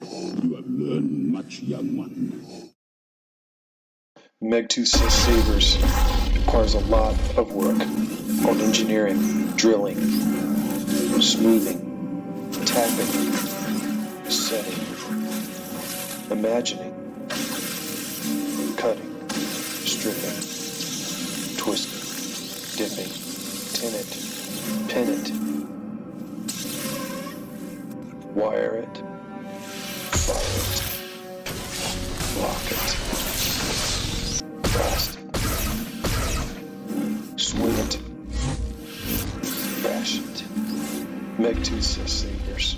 You have learned much, young one. Megtooth Sabers requires a lot of work on engineering, drilling, smoothing, tapping, setting, imagining, cutting, stripping, twisting, dipping, tin it, pin it, wire it, fire it, lock it, blast it, swing it, bash it. Megtooth Sabers.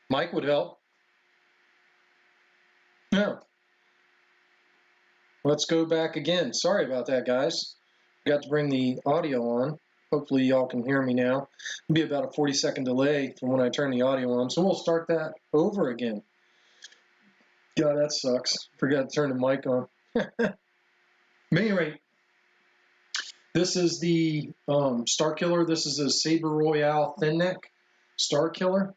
Mike would help. No. Let's go back again. Sorry about that, guys. Got to bring the audio on. Hopefully y'all can hear me now. It'll be about a 40-second delay from when I turn the audio on, so we'll start that over again. God, that sucks. Forgot to turn the mic on. At any rate, this is the Starkiller. This is a Saber Royale thin neck Starkiller,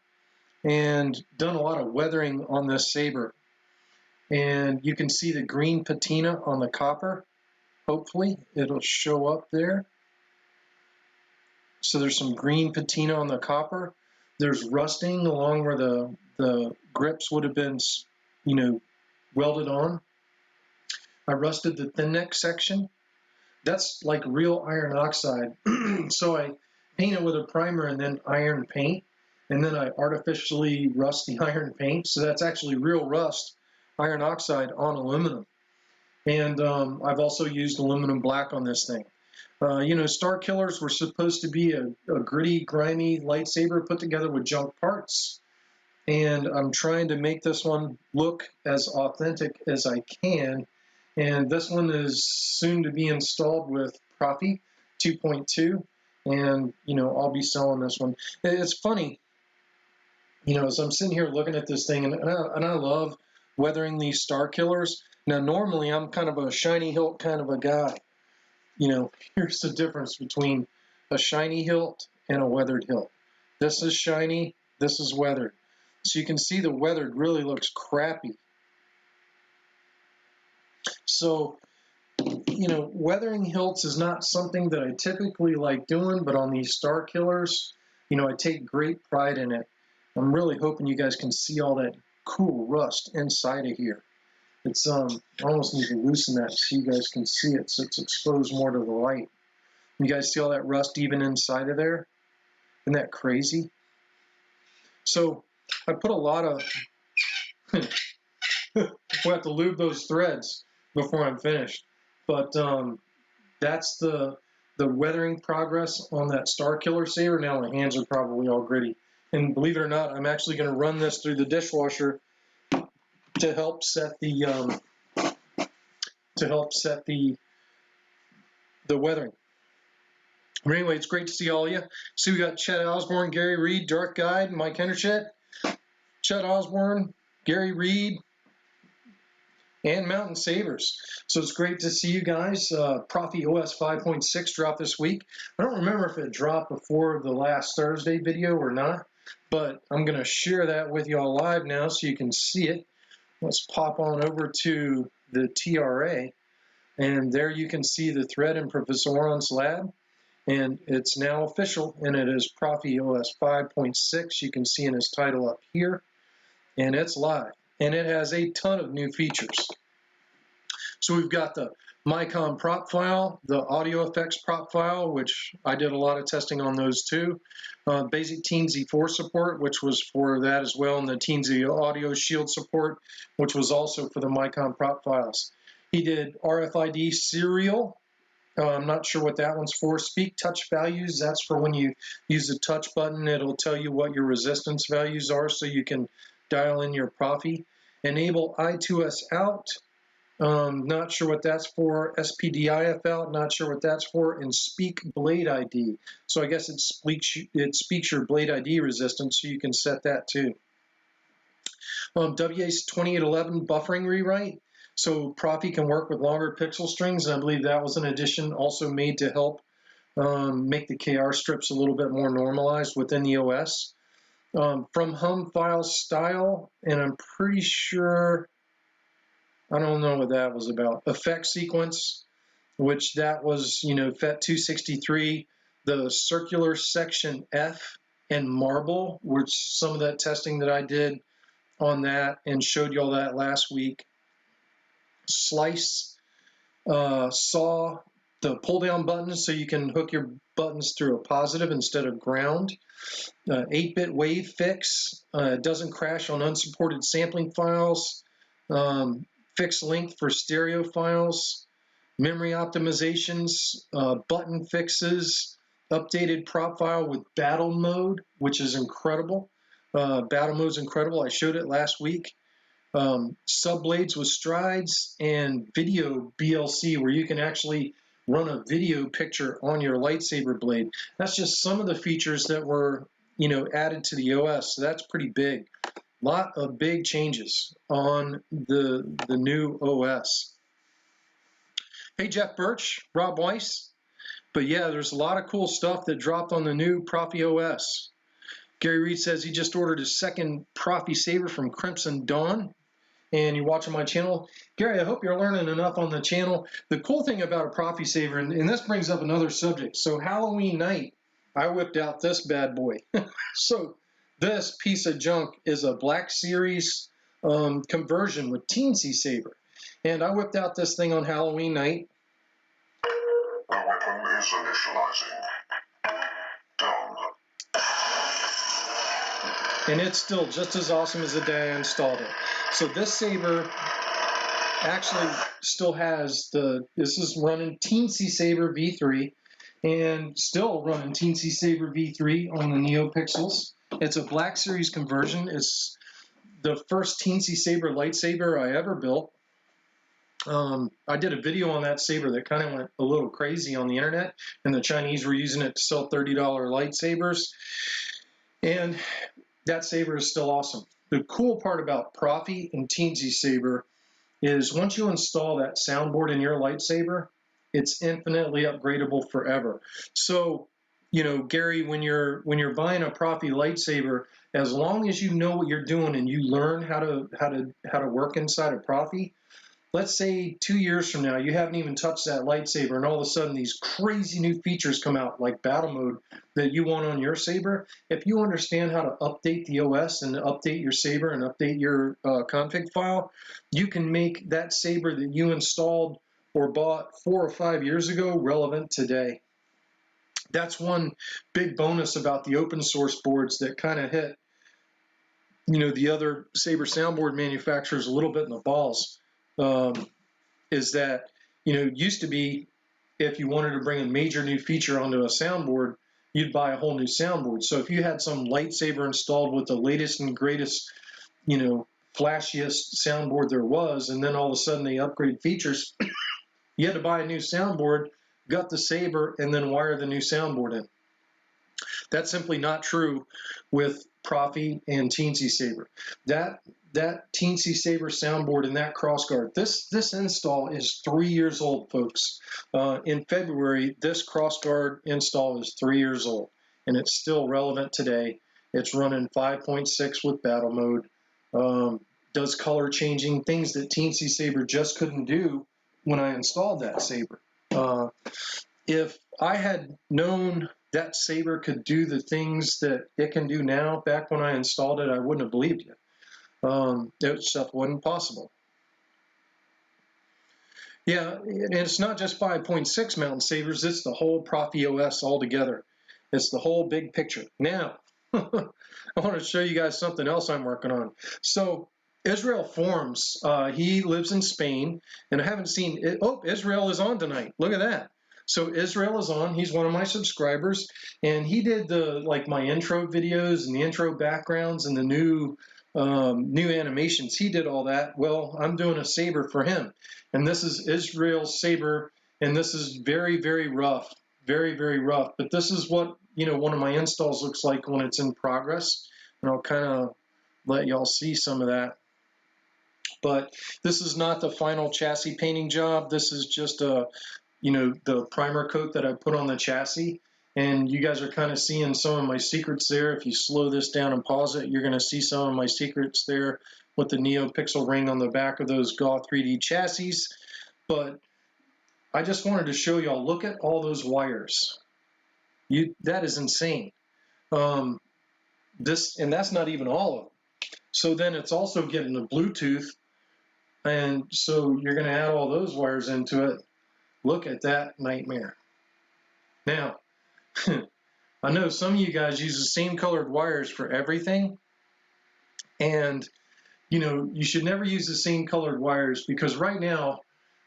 and done a lot of weathering on this saber. And you can see the green patina on the copper. Hopefully it'll show up there. So there's some green patina on the copper. There's rusting along where the grips would have been, welded on. I rusted the thin neck section. That's like real iron oxide. So I paint it with a primer and then iron paint. And then I artificially rust the iron paint. So that's actually real rust, iron oxide on aluminum. And I've also used aluminum black on this thing. Starkillers were supposed to be a gritty, grimy lightsaber put together with junk parts. And I'm trying to make this one look as authentic as I can. And this one is soon to be installed with Proffie 2.2. And, I'll be selling this one. It's funny, as I'm sitting here looking at this thing, and I love weathering these Starkillers. Now, normally I'm kind of a shiny hilt kind of a guy. Here's the difference between a shiny hilt and a weathered hilt. This is shiny, this is weathered. So you can see the weathered really looks crappy. So, weathering hilts is not something that I typically like doing, but on these Starkillers, I take great pride in it. I'm really hoping you guys can see all that cool rust inside of here. It's I almost need to loosen that so you guys can see it, so it's exposed more to the light. You guys see all that rust even inside of there? Isn't that crazy? So I put a lot of we'll have to lube those threads before I'm finished. But that's the weathering progress on that Starkiller saber. Now my hands are probably all gritty. And believe it or not, I'm actually going to run this through the dishwasher to help set the weathering. But anyway, it's great to see all of you. See, we got Chet Osborne, Gary Reed, Dark Guide, Mike Hendershett, Chet Osborne, Gary Reed, and Mountain Sabers. So it's great to see you guys. ProffieOS 5.6 dropped this week. I don't remember if it dropped before the last Thursday video or not, but I'm going to share that with you all live now so you can see it. Let's pop on over to the TRA, and there you can see the thread in Professor Oran's lab. and it's now official, and it is ProffieOS 5.6. You can see in his title up here, and it's live, and it has a ton of new features. So we've got the Micom prop file, the audio effects prop file, which I did a lot of testing on those too. Basic Teensy 4 support, which was for that as well, and the Teensy audio shield support, which was also for the Micom prop files. He did RFID serial. I'm not sure what that one's for. Speak touch values, that's for when you use the touch button, it'll tell you what your resistance values are so you can dial in your Proffie. Enable I2S out. Not sure what that's for. SPDIF out, not sure what that's for. And Speak Blade ID. So I guess it speaks your Blade ID resistance, so you can set that too. WA2811 buffering rewrite. So Proffie can work with longer pixel strings, and I believe that was an addition also made to help make the KR strips a little bit more normalized within the OS. From hum file style, and I'm pretty sure, I don't know what that was about. Effect sequence, which that was, FET 263, the circular section F, and marble, which some of that testing that I did on that and showed you all that last week. Slice, saw, the pull down buttons so you can hook your buttons through a positive instead of ground. 8-bit wave fix, doesn't crash on unsupported sampling files. Fixed length for stereo files, memory optimizations, button fixes, updated prop file with battle mode, which is incredible. Battle mode is incredible. I showed it last week. Subblades with strides and video BLC, where you can actually run a video picture on your lightsaber blade. That's just some of the features that were, added to the OS. So that's pretty big. Lot of big changes on the new OS. Hey, Jeff Birch, Rob Weiss. But yeah, there's a lot of cool stuff that dropped on the new ProffieOS. Gary Reed says he just ordered his second Proffie saber from Crimson Dawn, and you're watching my channel. Gary, I hope you're learning enough on the channel. The cool thing about a Proffie saber, and this brings up another subject. So Halloween night, I whipped out this bad boy. So this piece of junk is a Black Series conversion with Teensy saber. And I whipped out this thing on Halloween night. The weapon is initializing. Done. And it's still just as awesome as the day I installed it. So this saber actually still has this is running Teensy Saber V3 and still running Teensy Saber V3 on the NeoPixels. It's a Black Series conversion. It's the first Teensy Saber lightsaber I ever built. I did a video on that saber that kind of went a little crazy on the internet, and the Chinese were using it to sell $30 lightsabers. And that saber is still awesome. The cool part about Proffie and Teensy Saber is once you install that soundboard in your lightsaber, it's infinitely upgradable forever. So, Gary, when you're buying a Proffie lightsaber, as long as you know what you're doing and you learn how to work inside of Proffie, let's say 2 years from now, you haven't even touched that lightsaber, and all of a sudden these crazy new features come out, like battle mode, that you want on your saber. If you understand how to update the OS and update your saber and update your config file, you can make that saber that you installed or bought 4 or 5 years ago relevant today. That's one big bonus about the open source boards that kind of hit, the other saber soundboard manufacturers a little bit in the balls. Is that, it used to be if you wanted to bring a major new feature onto a soundboard, you'd buy a whole new soundboard. So if you had some lightsaber installed with the latest and greatest, flashiest soundboard there was, and then all of a sudden they upgrade features, you had to buy a new soundboard, gut the saber, and then wire the new soundboard in. That's simply not true with Proffie and Teensy Saber. That Teensy Saber soundboard and that crossguard, this install is 3 years old, folks. In February, this crossguard install is 3 years old, and it's still relevant today. It's running 5.6 with battle mode, does color changing, things that Teensy Saber just couldn't do when I installed that saber. if I had known that saber could do the things that it can do now, back when I installed it, I wouldn't have believed you. That stuff wasn't possible. Yeah, and it's not just 5.6 mountain sabers, it's the whole ProffieOS altogether. It's the whole big picture. Now, I want to show you guys something else I'm working on. So, Israel Forms, he lives in Spain, and I haven't seen it. Oh, Israel is on tonight. Look at that. So Israel is on. He's one of my subscribers, and he did my intro videos and the intro backgrounds and the new animations. He did all that. Well, I'm doing a saber for him, and this is Israel's saber, and this is very, very rough, very, very rough. But this is what one of my installs looks like when it's in progress, and I'll kind of let y'all see some of that. But this is not the final chassis painting job. This is just the primer coat that I put on the chassis. And you guys are kind of seeing some of my secrets there. If you slow this down and pause it, you're going to see some of my secrets there with the NeoPixel ring on the back of those GAW 3D chassis. But I just wanted to show y'all, look at all those wires. That is insane. And that's not even all of them. So then it's also getting the Bluetooth. And so you're going to add all those wires into it. Look at that nightmare. Now, I know some of you guys use the same colored wires for everything. And, you should never use the same colored wires, because right now,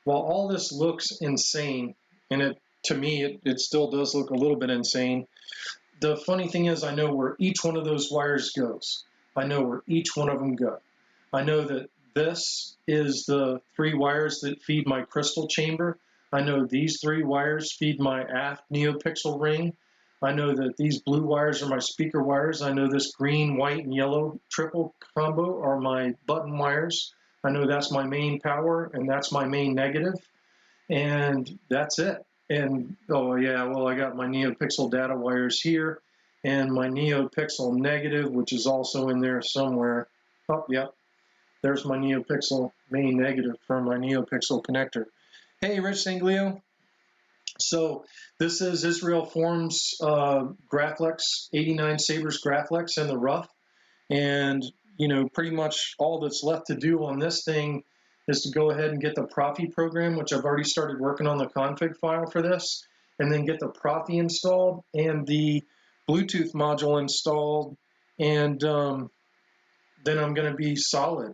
while all this looks insane, and to me, it still does look a little bit insane, the funny thing is I know where each one of those wires goes. I know where each one of them go. I know that this is the 3 wires that feed my crystal chamber. I know these 3 wires feed my aft NeoPixel ring. I know that these blue wires are my speaker wires. I know this green, white, and yellow triple combo are my button wires. I know that's my main power, and that's my main negative, and that's it. And, oh yeah, well, I got my NeoPixel data wires here, and my NeoPixel negative, which is also in there somewhere. Oh, yep. There's my NeoPixel main negative from my NeoPixel connector. Hey, Rich Sanglio. So this is Israel Forms Graflex, 89 Sabers Graflex in the rough. And, pretty much all that's left to do on this thing is to go ahead and get the Proffie program, which I've already started working on the config file for this, and then get the Proffie installed and the Bluetooth module installed, and then I'm going to be solid.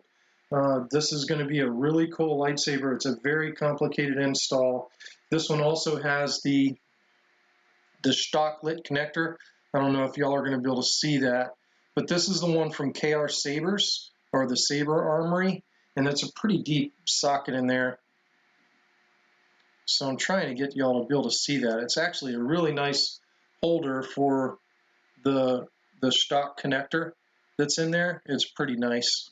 This is going to be a really cool lightsaber. It's a very complicated install. This one also has the stock lit connector. I don't know if y'all are going to be able to see that, but this is the one from KR Sabers, or the Saber Armory, and it's a pretty deep socket in there. So I'm trying to get y'all to be able to see that. It's actually a really nice holder for the stock connector that's in there. It's pretty nice.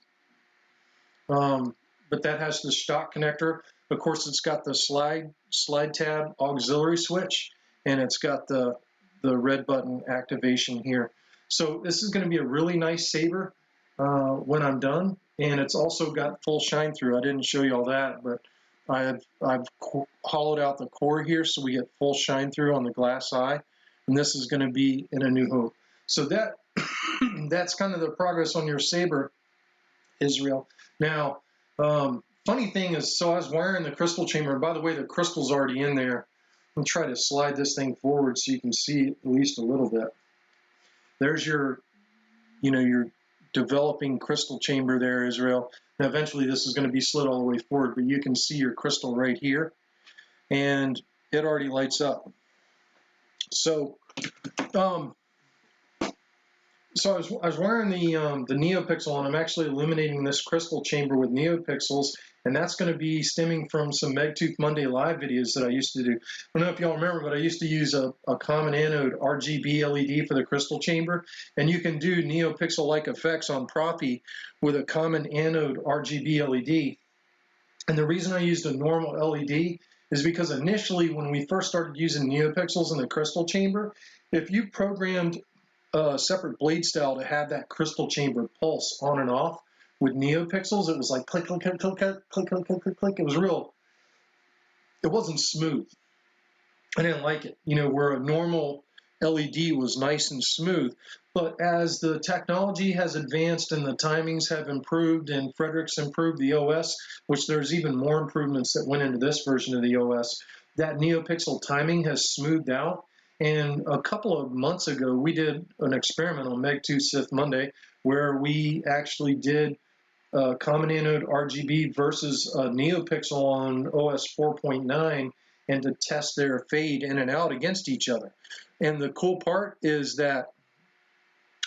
But that has the stock connector. Of course, it's got the slide tab auxiliary switch, and it's got the red button activation here. So this is going to be a really nice saber when I'm done, and it's also got full shine through. I didn't show you all that, but I've hollowed out the core here so we get full shine through on the glass eye, and this is going to be in A New Hope. So that's kind of the progress on your saber, Israel. Now, funny thing is, so I was wiring the crystal chamber. By the way, the crystal's already in there. I'm trying to slide this thing forward so you can see at least a little bit. There's your developing crystal chamber there, Israel. Now, eventually this is going to be slid all the way forward, but you can see your crystal right here, and it already lights up. So, So I was wearing the NeoPixel, and I'm actually illuminating this crystal chamber with NeoPixels, and that's going to be stemming from some Megtooth Monday Live videos that I used to do. I don't know if y'all remember, but I used to use a common anode RGB LED for the crystal chamber, and you can do NeoPixel-like effects on Proffie with a common anode RGB LED. And the reason I used a normal LED is because initially when we first started using NeoPixels in the crystal chamber, if you programmed a separate blade style to have that crystal chamber pulse on and off with NeoPixels, it was like click, click, click, click, click, click, click, click, click. It was real, it wasn't smooth. I didn't like it, you know, where a normal LED was nice and smooth. But as the technology has advanced and the timings have improved and Frederick's improved the OS, which there's even more improvements that went into this version of the OS, that NeoPixel timing has smoothed out. And a couple of months ago, we did an experiment on Megtooth Sith Monday where we actually did common anode RGB versus a NeoPixel on OS 4.9 and to test their fade in and out against each other. And the cool part is that,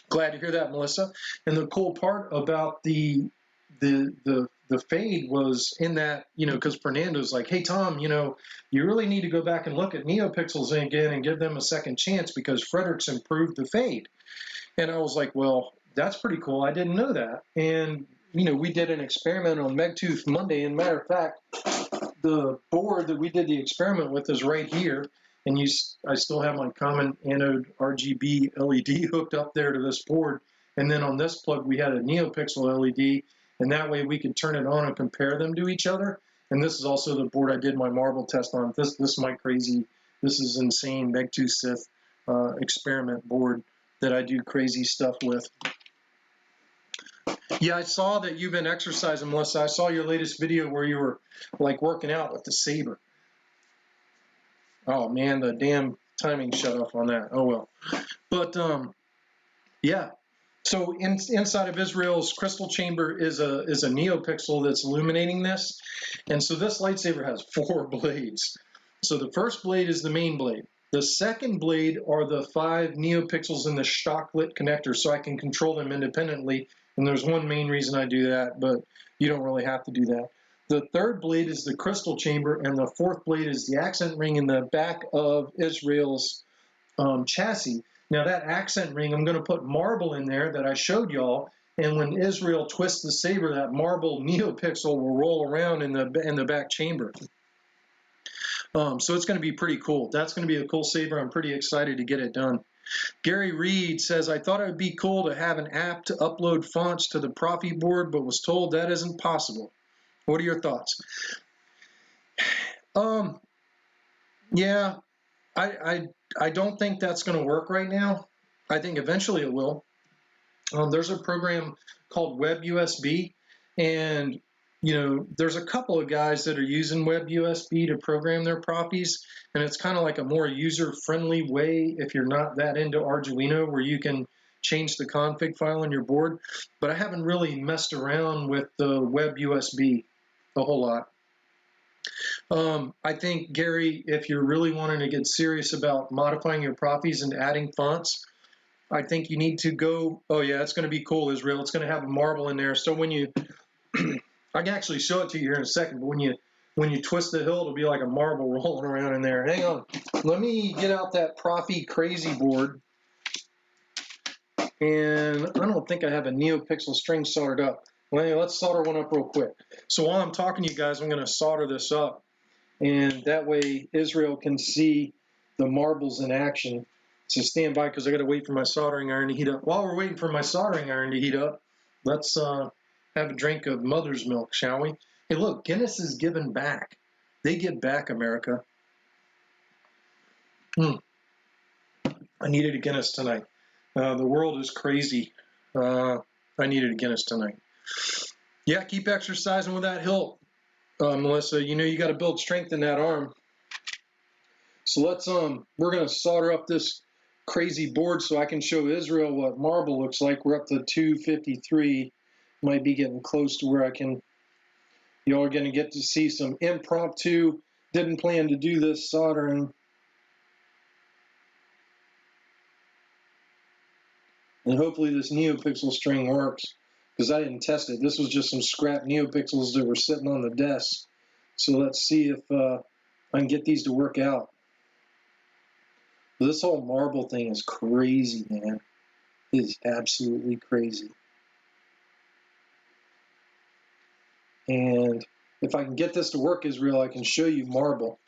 glad to hear that, Melissa. And the cool part about the fade was in that, you know, because Fernando's like, hey, Tom, you know, you really need to go back and look at NeoPixels again and give them a second chance because Frederick's improved the fade. And I was like, well, that's pretty cool. I didn't know that. And, you know, we did an experiment on Megtooth Monday. And matter of fact, the board that we did the experiment with is right here. And I still have my common anode RGB LED hooked up there to this board. And then on this plug, we had a NeoPixel LED. And that way we could turn it on and compare them to each other. And this is also the board I did my marble test on. This is my crazy, this is insane Megtooth Sith experiment board that I do crazy stuff with. Yeah, I saw that you've been exercising, Melissa. I saw your latest video where you were like working out with the saber. Oh man, the damn timing shut off on that. Oh well. But yeah. So inside of Israel's crystal chamber is a NeoPixel that's illuminating this. And so this lightsaber has 4 blades. So the first blade is the main blade. The second blade are the 5 NeoPixels in the stock lit connector, so I can control them independently. And there's one main reason I do that, but you don't really have to do that. The third blade is the crystal chamber, and the fourth blade is the accent ring in the back of Israel's chassis. Now that accent ring, I'm going to put marble in there that I showed y'all, and when Israel twists the saber, that marble NeoPixel will roll around in the back chamber. So it's going to be pretty cool. That's going to be a cool saber. I'm pretty excited to get it done. Gary Reed says, I thought it would be cool to have an app to upload fonts to the Proffie board, but was told that isn't possible. What are your thoughts? Yeah, I don't think that's going to work right now. I think eventually it will. There's a program called WebUSB, and you know, there's a couple of guys that are using WebUSB to program their Proffies, and it's kind of like a more user-friendly way if you're not that into Arduino, where you can change the config file on your board. But I haven't really messed around with the WebUSB a whole lot. I think, Gary, if you're really wanting to get serious about modifying your Proffies and adding fonts, I think you need to go, oh yeah, it's going to be cool, Israel. It's going to have a marble in there. So when you, I can actually show it to you here in a second, but when you twist the hill, it'll be like a marble rolling around in there. Hang on. Let me get out that Proffie crazy board. And I don't think I have a NeoPixel string soldered up. Well, let's solder one up real quick. So while I'm talking to you guys, I'm going to solder this up. And that way Israel can see the marbles in action. So stand by because I got to wait for my soldering iron to heat up. While we're waiting for my soldering iron to heat up, let's have a drink of mother's milk, shall we? Hey, look, Guinness is giving back. They give back, America. I needed a Guinness tonight. The world is crazy. I needed a Guinness tonight. Yeah, keep exercising with that hilt, Melissa. You know you got to build strength in that arm. So let's we're gonna solder up this crazy board so I can show Israel what marble looks like. We're up to 253. Might be getting close to where I can. Y'all are gonna get to see some impromptu. Didn't plan to do this soldering. And hopefully this NeoPixel string works, because I didn't test it. This was just some scrap NeoPixels that were sitting on the desk. So let's see if I can get these to work out. This whole marble thing is crazy, man. It is absolutely crazy. And if I can get this to work, Israel, I can show you marble.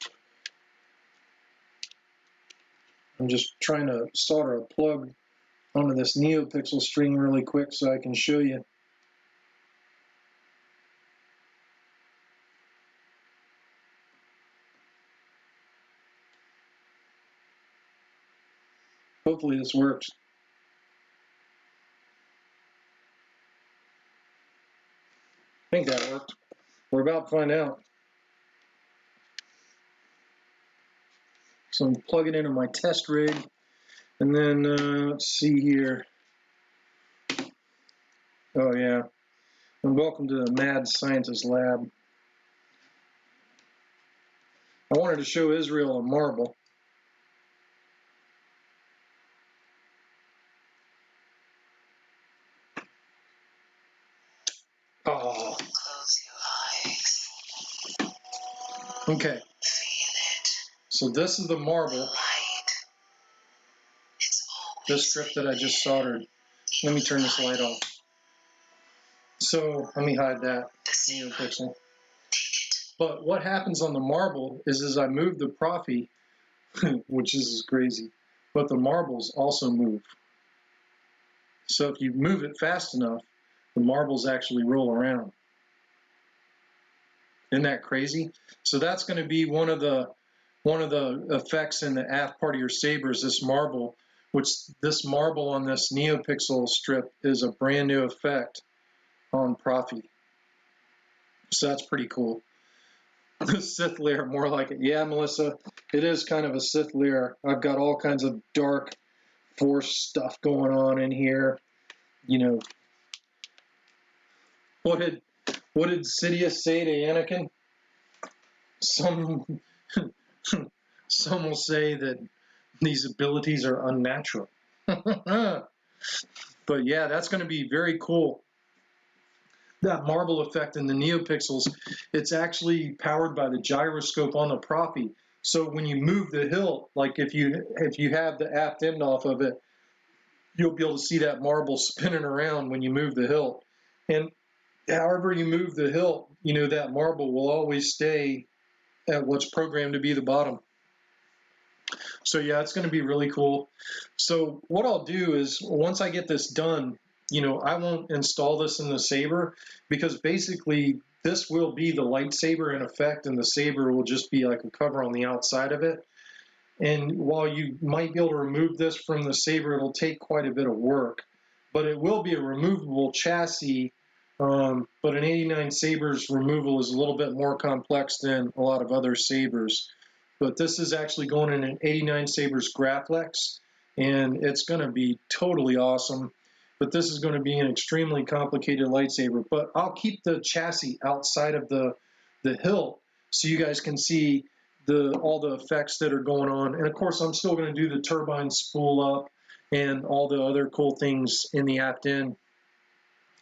I'm just trying to solder a plug onto this NeoPixel string really quick so I can show you. Hopefully this works. I think that worked. We're about to find out. So I'm plugging into my test rig, and then let's see here. Oh yeah, and welcome to the Mad Scientist Lab. I wanted to show Israel a marble. Oh. Close your eyes. Okay. Feel it. So this is the marble. Light. It's always This strip that I just soldered. Let me turn this light off. So let me hide that NeoPixel. But what happens on the marble is as I move the Proffie, which is crazy, but the marbles also move. So if you move it fast enough, the marbles actually roll around. Isn't that crazy? So that's going to be one of the effects in the aft part of your sabers, this marble, which this marble on this NeoPixel strip is a brand new effect on Proffie. So that's pretty cool. The Sith layer, more like it. Yeah, Melissa, it is kind of a Sith layer. I've got all kinds of dark force stuff going on in here. You know, what did Sidious say to Anakin? Some will say that these abilities are unnatural. But yeah, that's going to be very cool. That marble effect in the NeoPixels, it's actually powered by the gyroscope on the Proffie. So when you move the hilt, like if you have the aft end off of it, you'll be able to see that marble spinning around when you move the hilt. And however you move the hilt, you know, that marble will always stay at what's programmed to be the bottom. So yeah, it's going to be really cool. So what I'll do is once I get this done, you know, I won't install this in the saber because basically this will be the lightsaber in effect, and the saber will just be like a cover on the outside of it. And while you might be able to remove this from the saber, it'll take quite a bit of work, but it will be a removable chassis. But an 89 Sabers removal is a little bit more complex than a lot of other sabers. But this is actually going in an 89 Sabers Graflex, and it's going to be totally awesome. But this is going to be an extremely complicated lightsaber. But I'll keep the chassis outside of the hilt so you guys can see all the effects that are going on. And of course, I'm still going to do the turbine spool up and all the other cool things in the aft end.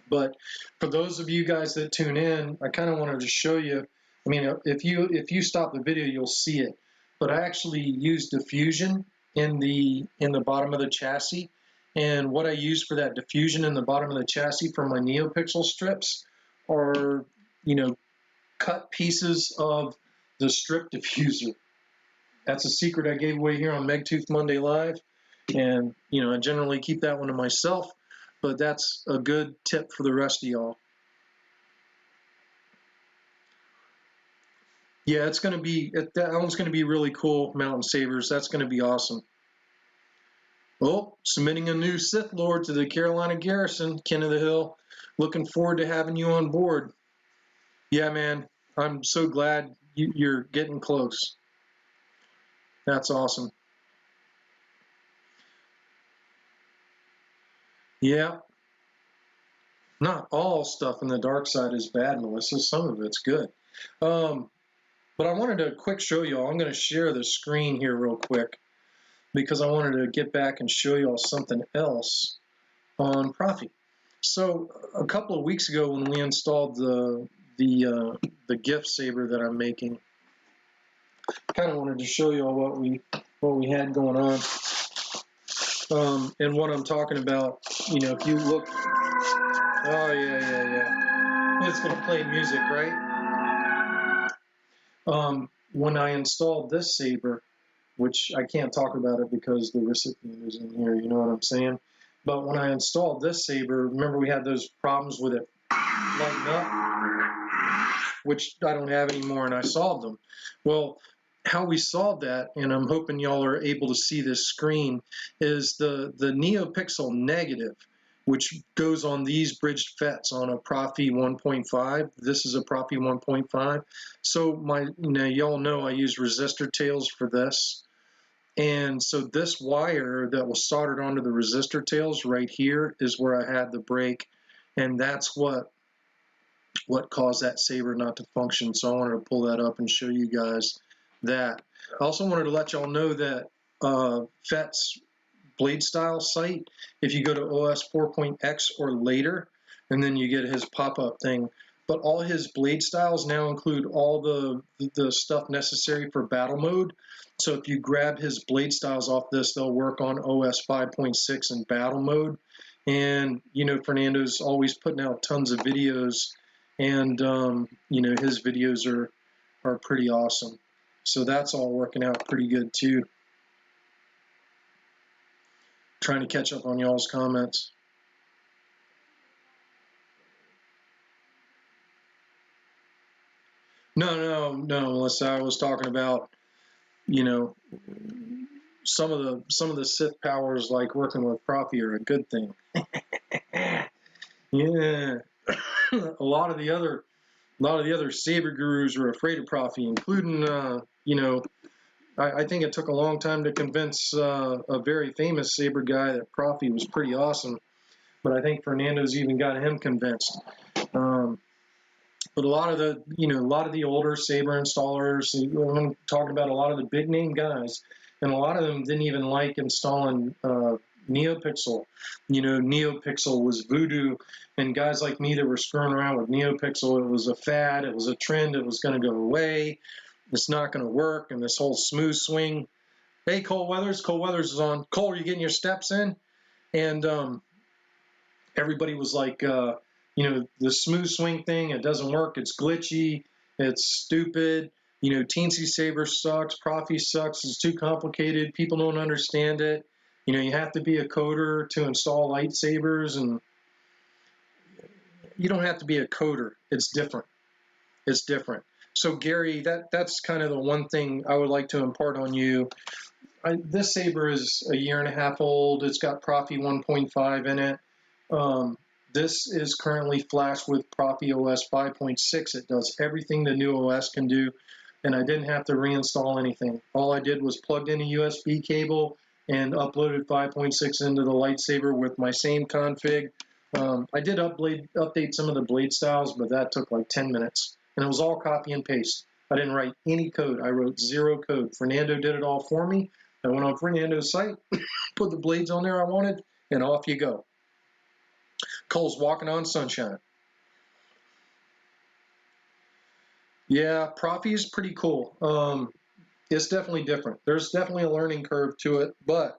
But for those of you guys that tune in, I kind of wanted to show you. I mean, if you stop the video, you'll see it. But I actually used diffusion in the bottom of the chassis. And what I use for that diffusion in the bottom of the chassis for my NeoPixel strips are, you know, cut pieces of the strip diffuser. That's a secret I gave away here on Megtooth Monday Live. And, you know, I generally keep that one to myself, but that's a good tip for the rest of y'all. Yeah, it's going to be, that one's going to be really cool, Mountain Sabers. That's going to be awesome. Oh, submitting a new Sith Lord to the Carolina Garrison, Ken of the Hill. Looking forward to having you on board. Yeah, man, I'm so glad you're getting close. That's awesome. Yeah. Not all stuff in the dark side is bad, Melissa. Some of it's good. But I wanted to quick show y'all. I'm going to share the screen here real quick because I wanted to get back and show y'all something else on Proffie. So a couple of weeks ago when we installed the gift saber that I'm making, I kind of wanted to show y'all what we had going on. And what I'm talking about, you know, if you look, oh yeah. It's going to play music, right? When I installed this saber, which I can't talk about it because the recipient is in here, you know what I'm saying? But when I installed this saber, remember we had those problems with it lighting up, which I don't have anymore, and I solved them. Well, how we solved that, and I'm hoping y'all are able to see this screen, is the NeoPixel negative, which goes on these bridged FETs on a Proffie 1.5. This is a Proffie 1.5. So y'all know I use resistor tails for this. And so this wire that was soldered onto the resistor tails right here is where I had the break, and that's what caused that saber not to function. So I wanted to pull that up and show you guys that. I also wanted to let y'all know that FET's blade style site, if you go to OS 4.x or later, and then you get his pop-up thing, but all his blade styles now include all the stuff necessary for battle mode. So if you grab his blade styles off this, they'll work on OS 5.6 in battle mode. And, you know, Fernando's always putting out tons of videos, and, you know, his videos are pretty awesome. So that's all working out pretty good too. Trying to catch up on y'all's comments. No, Melissa, I was talking about, you know, some of the Sith powers, like working with Proffie, are a good thing. Yeah. a lot of the other saber gurus are afraid of Proffie, including you know, I think it took a long time to convince a very famous saber guy that Proffie was pretty awesome, but I think Fernando's even got him convinced. But a lot of the older saber installers, I'm talking about a lot of the big name guys, and a lot of them didn't even like installing NeoPixel. You know, NeoPixel was voodoo, and guys like me that were screwing around with NeoPixel, it was a fad, it was a trend, it was going to go away, it's not going to work, and this whole smooth swing. Hey, Cole Weathers is on. Cole, are you getting your steps in? And everybody was like, you know, the smooth swing thing, it doesn't work, it's glitchy, it's stupid, you know, Teensy Saber sucks, Proffie sucks, it's too complicated, people don't understand it, you know, you have to be a coder to install lightsabers, and you don't have to be a coder, it's different. So Gary, that's kind of the one thing I would like to impart on you. This saber is a 1.5 years old, it's got Proffie 1.5 in it. This is currently flashed with ProffieOS 5.6. It does everything the new OS can do, and I didn't have to reinstall anything. All I did was plugged in a USB cable and uploaded 5.6 into the lightsaber with my same config. I did update some of the blade styles, but that took like 10 minutes, and it was all copy and paste. I didn't write any code. I wrote zero code. Fernando did it all for me. I went on Fernando's site, put the blades on there I wanted, and off you go. Cole's walking on sunshine. Yeah, Proffie is pretty cool. It's definitely different. There's definitely a learning curve to it, but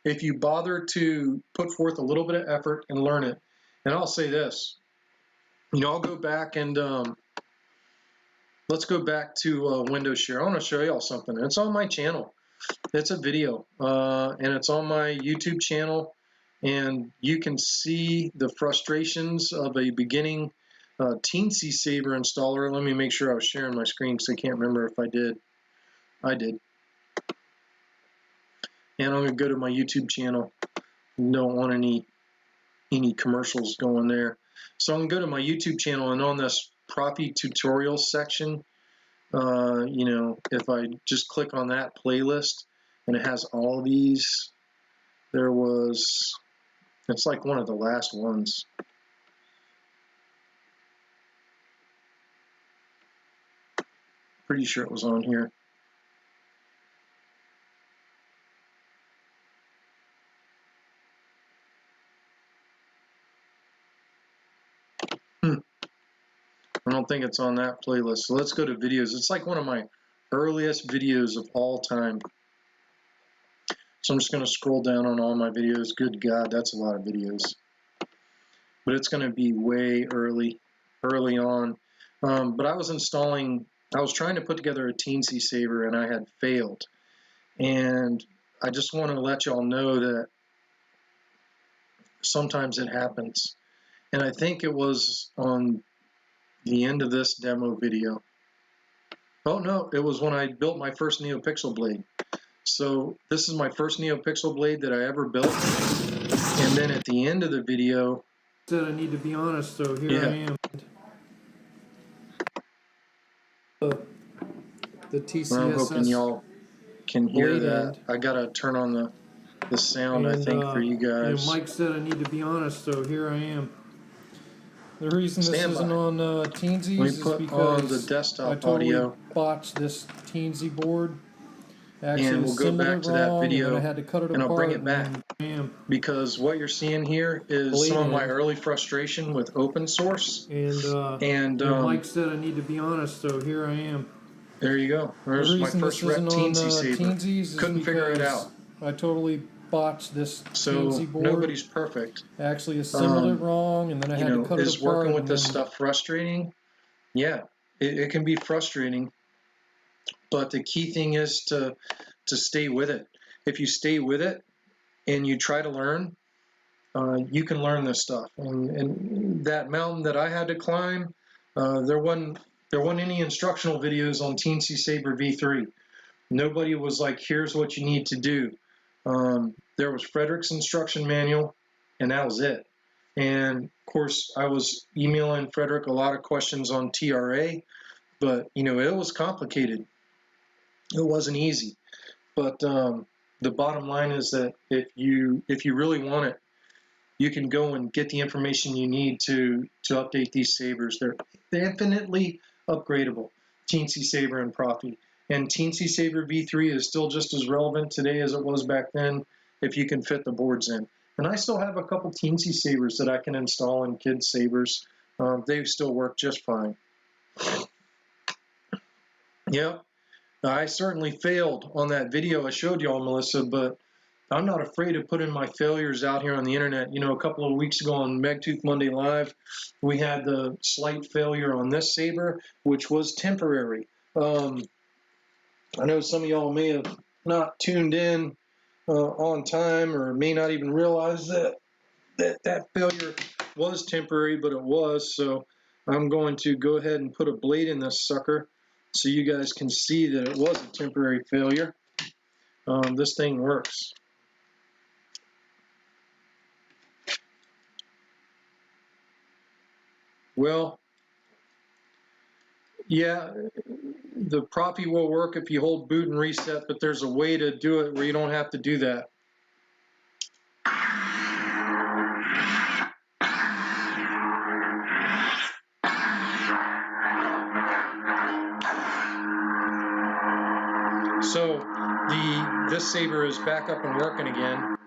if you bother to put forth a little bit of effort and learn it, and I'll say this, you know, I'll go back and let's go back to Windows Share. I want to show y'all something. It's on my channel. It's a video, and it's on my YouTube channel. And you can see the frustrations of a beginning Teensy Saber installer. Let me make sure I was sharing my screen because I can't remember if I did. I did. And I'm going to go to my YouTube channel. Don't want any commercials going there. So I'm going to go to my YouTube channel, and on this Proffie tutorial section, you know, if I just click on that playlist, and it has all these, it's like one of the last ones. Pretty sure it was on here. I don't think it's on that playlist. So let's go to videos. It's like one of my earliest videos of all time. So I'm just going to scroll down on all my videos. Good God, that's a lot of videos. But it's going to be way early on. But I was trying to put together a Teensy Saber, and I had failed. And I just want to let y'all know that sometimes it happens. And I think it was on the end of this demo video. Oh no, it was when I built my first NeoPixel blade. So this is my first NeoPixel blade that I ever built. And then at the end of the video, said I need to be honest, so here yeah. I am. The I'm hoping TCSS y'all can hear blade that. end. I gotta turn on the sound, I think, for you guys. Mike said I need to be honest, so here I am. The reason this Stand isn't by. on Teensies Let me is put because on the desktop I totally audio. botched this Teensy board. Actually And we'll go assembled back it to that wrong, video, and then I had to cut it and I'll apart. bring it back. Because what you're seeing here is some of my early frustration with open source. And Mike said I need to be honest, so here I am. There you go. There's The my reason first this rep isn't Teensy on saber. Teensies is Couldn't figure it because out. I totally botched this So Teensy board. nobody's perfect. I actually assembled it wrong, and then I had to cut it apart. Is working with this stuff frustrating? Yeah, it can be frustrating. But the key thing is to stay with it. If you stay with it and you try to learn, you can learn this stuff. And that mountain that I had to climb, there wasn't any instructional videos on Teensy Saber V3. Nobody was like, here's what you need to do. There was Frederick's instruction manual, and that was it. And of course, I was emailing Frederick a lot of questions on TRA, but it was complicated. It wasn't easy. But the bottom line is that if you really want it, you can go and get the information you need to update these sabers. They're infinitely upgradable. Teensy Saber and Proffie. And Teensy Saber V3 is still just as relevant today as it was back then if you can fit the boards in. And I still have a couple Teensy Sabers that I can install in kids' sabers. They still work just fine. Yep. I certainly failed on that video I showed y'all, Melissa, but I'm not afraid to put in my failures out here on the internet. A couple of weeks ago on Megtooth Monday Live, we had the slight failure on this saber, which was temporary. I know some of y'all may have not tuned in on time or may not even realize that failure was temporary, but it was. So I'm going to go ahead and put a blade in this sucker so you guys can see that it was a temporary failure. This thing works. Well, yeah, the Proffie will work if you hold boot and reset, but there's a way to do it where you don't have to do that. So this saber is back up and working again,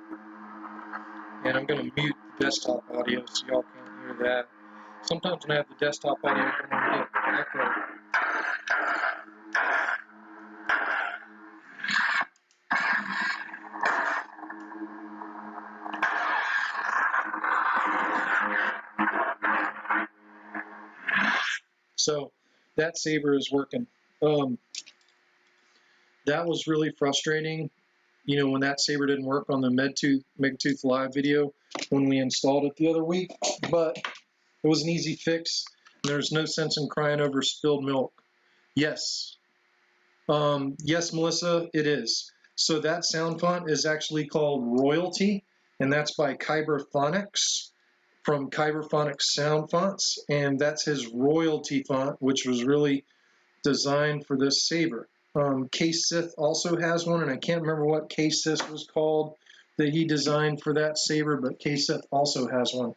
and I'm going to mute the desktop audio so y'all can't hear that. Sometimes when I have the desktop audio, I get echo. So that saber is working. That was really frustrating, when that saber didn't work on the Megtooth live video when we installed it the other week. But it was an easy fix. There's no sense in crying over spilled milk. Yes. Yes, Melissa, it is. So that sound font is actually called Royalty, and that's by Kyber Phonics from Kyber Phonics Sound Fonts, and that's his Royalty font, which was really designed for this saber. K-Sith also has one, and I can't remember what K-Sith was called that he designed for that saber, but K-Sith also has one.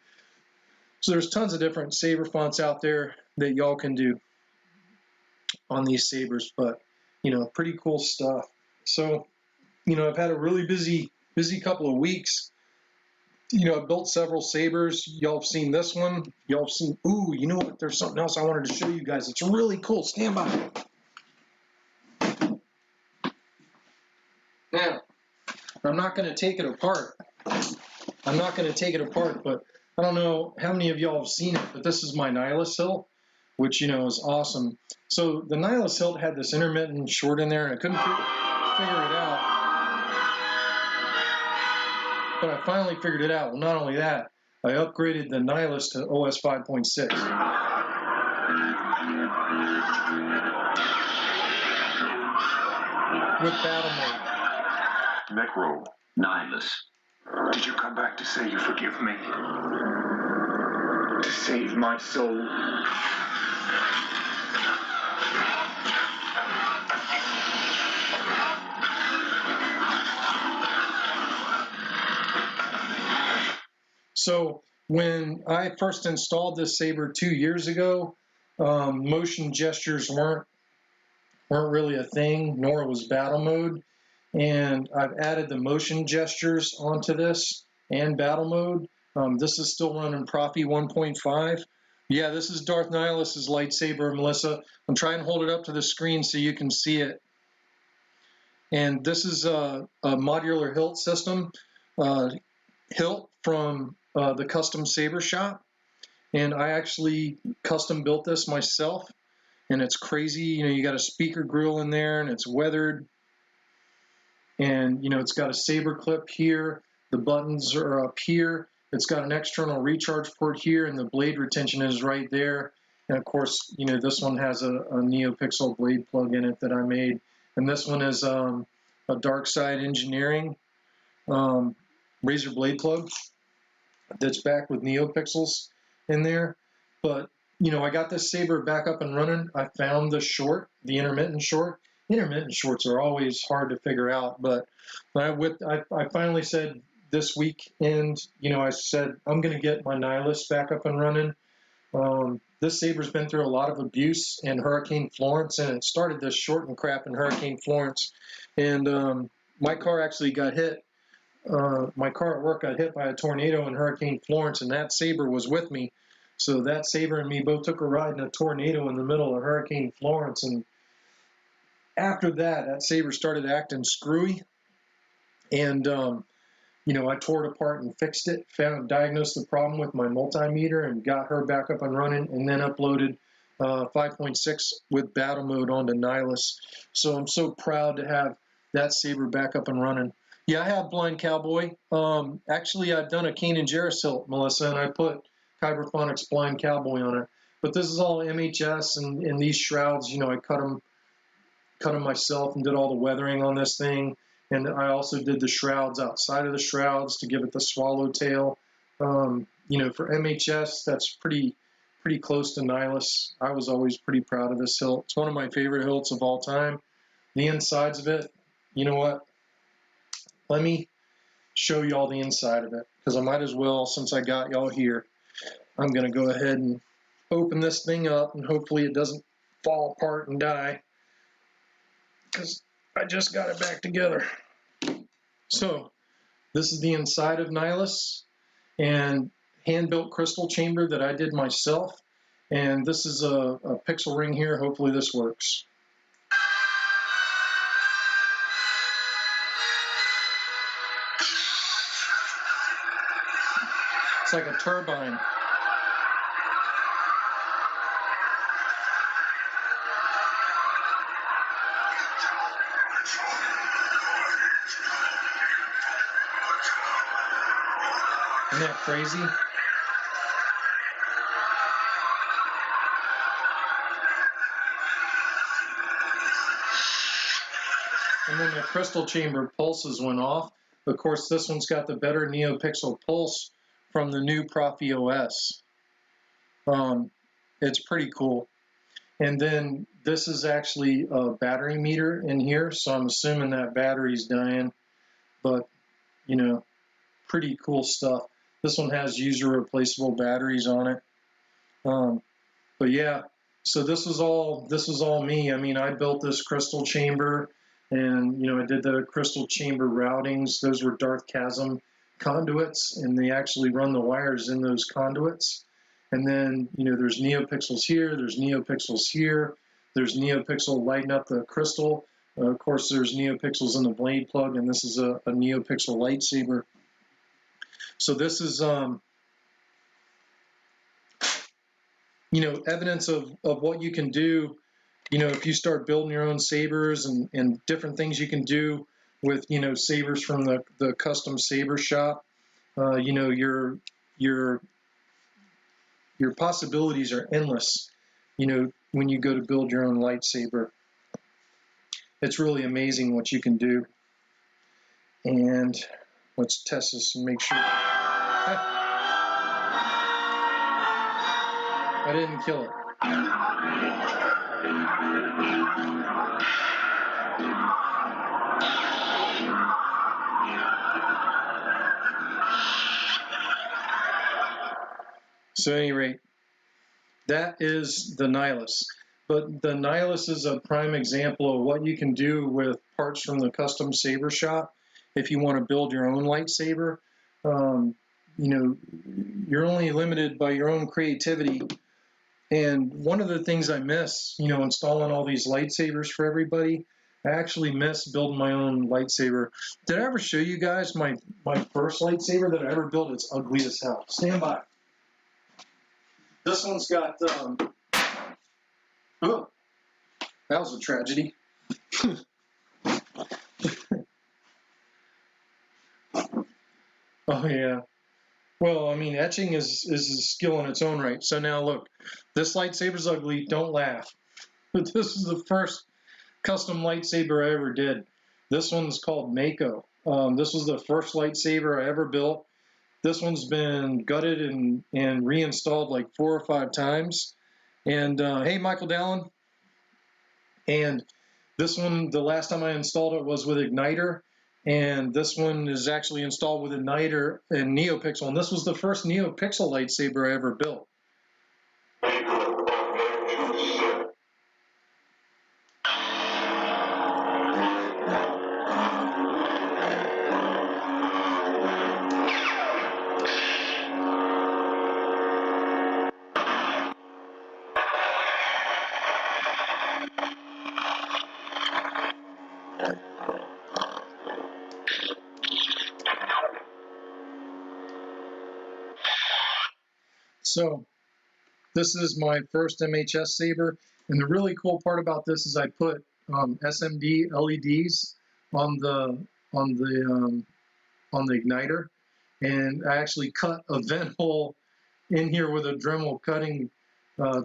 So there's tons of different saber fonts out there that y'all can do on these sabers, but pretty cool stuff. So I've had a really busy couple of weeks. I've built several sabers. Y'all have seen this one. Y'all have seen, ooh, you know what? There's something else I wanted to show you guys. It's really cool. Stand by. Now, I'm not going to take it apart. But I don't know how many of y'all have seen it, but this is my Nihilus hilt, which, is awesome. So the Nihilus hilt had this intermittent short in there, and I couldn't figure it out. But I finally figured it out. Well, not only that, I upgraded the Nihilus to OS 5.6. with battle mode. Necro. Nihilus. Did you come back to say you forgive me? To save my soul? So when I first installed this saber 2 years ago, motion gestures weren't really a thing, nor was battle mode. And I've added the motion gestures onto this and battle mode. This is still running Proffie 1.5. Yeah, this is Darth Nihilus's lightsaber, Melissa. I'm trying to hold it up to the screen so you can see it. And this is a modular hilt system, hilt from the custom saber shop. And I actually custom built this myself. And it's crazy. You know, you got a speaker grill in there, and it's weathered. And, you know, it's got a saber clip here. The buttons are up here. It's got an external recharge port here, and the blade retention is right there. And, of course, you know, this one has a NeoPixel blade plug in it that I made. And this one is a Dark Side Engineering razor blade plug that's back with NeoPixels in there. But, you know, I got this saber back up and running. I found the short, the intermittent short. Intermittent shorts are always hard to figure out, but I finally said this weekend, you know, I said, I'm going to get my Nihilus back up and running. This saber's been through a lot of abuse in Hurricane Florence, and it started this shortened crap in Hurricane Florence. And my car actually got hit. My car at work got hit by a tornado in Hurricane Florence, and that saber was with me. So that saber and me both took a ride in a tornado in the middle of Hurricane Florence. And after that saber started acting screwy. And, you know, I tore it apart and fixed it, diagnosed the problem with my multimeter and got her back up and running, and then uploaded 5.6 with battle mode onto Nihilus. So I'm so proud to have that saber back up and running. Yeah, I have Blind Cowboy. Actually, I've done a Kane and Jarrus hilt, Melissa, and I put Kyberphonics Blind Cowboy on it. But this is all MHS, and these shrouds, you know, I cut them myself and did all the weathering on this thing. And I also did the shrouds outside of the shrouds to give it the swallowtail. You know, for MHS, that's pretty close to Nihilus. I was always pretty proud of this hilt. It's one of my favorite hilts of all time. The insides of it, you know what? Let me show y'all the inside of it, because I might as well, since I got y'all here. I'm going to go ahead and open this thing up, and hopefully it doesn't fall apart and die, because I just got it back together. So this is the inside of Nihilus, and hand-built crystal chamber that I did myself. And this is a pixel ring here. Hopefully this works. It's like a turbine. Isn't that crazy? And then the crystal chamber pulses went off. Of course, this one's got the better NeoPixel pulse from the new ProffieOS. It's pretty cool. And then this is actually a battery meter in here, so I'm assuming that battery's dying. But, you know, pretty cool stuff. This one has user replaceable batteries on it. But yeah, so this was all me. I mean, I built this crystal chamber, and, you know, I did the crystal chamber routings. Those were Darth Chasm conduits, and they actually run the wires in those conduits. And then, you know, there's NeoPixels here, there's NeoPixels here, there's NeoPixel lighting up the crystal. Of course, there's NeoPixels in the blade plug, and this is a NeoPixel lightsaber. So this is, you know, evidence of what you can do, you know, if you start building your own sabers and different things you can do with, you know, sabers from the custom saber shop. You know, your possibilities are endless, you know, when you go to build your own lightsaber. It's really amazing what you can do. And let's test this and make sure. I didn't kill it. So at any rate, that is the Nihilus. But the Nihilus is a prime example of what you can do with parts from the custom saber shop. If you want to build your own lightsaber, you know, you're only limited by your own creativity. And one of the things I miss, you know, installing all these lightsabers for everybody, I actually miss building my own lightsaber. Did I ever show you guys my first lightsaber that I ever built? It's ugly as hell. Stand by. This one's got, oh, that was a tragedy. Oh, yeah. Well, I mean, etching is a skill in its own right. So now look, this lightsaber's ugly. Don't laugh. But this is the first custom lightsaber I ever did. This one's called Mako. This was the first lightsaber I ever built. This one's been gutted and reinstalled like 4 or 5 times. And hey, Michael Dallin. And this one, the last time I installed it was with Igniter. And this one is actually installed with Igniter and NeoPixel. And this was the first NeoPixel lightsaber I ever built. So this is my first MHS saber, and the really cool part about this is I put SMD LEDs on the igniter, and I actually cut a vent hole in here with a Dremel cutting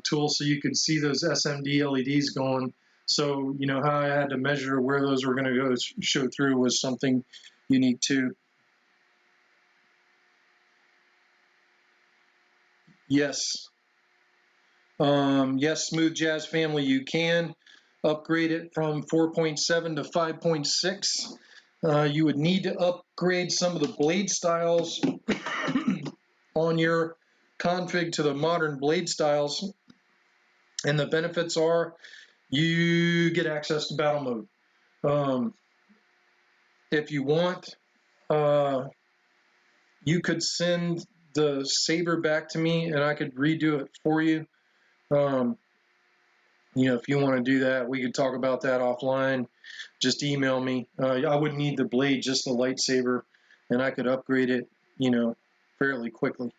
tool so you can see those SMD LEDs going. So you know how I had to measure where those were going to go show through was something unique too. Yes. Yes, Smooth Jazz family, you can upgrade it from 4.7 to 5.6. You would need to upgrade some of the blade styles on your config to the modern blade styles. And the benefits are you get access to battle mode. If you want, you could send the saber back to me and I could redo it for you. You know, if you want to do that, we could talk about that offline. Just email me. I wouldn't need the blade, just the lightsaber, and I could upgrade it, you know, fairly quickly.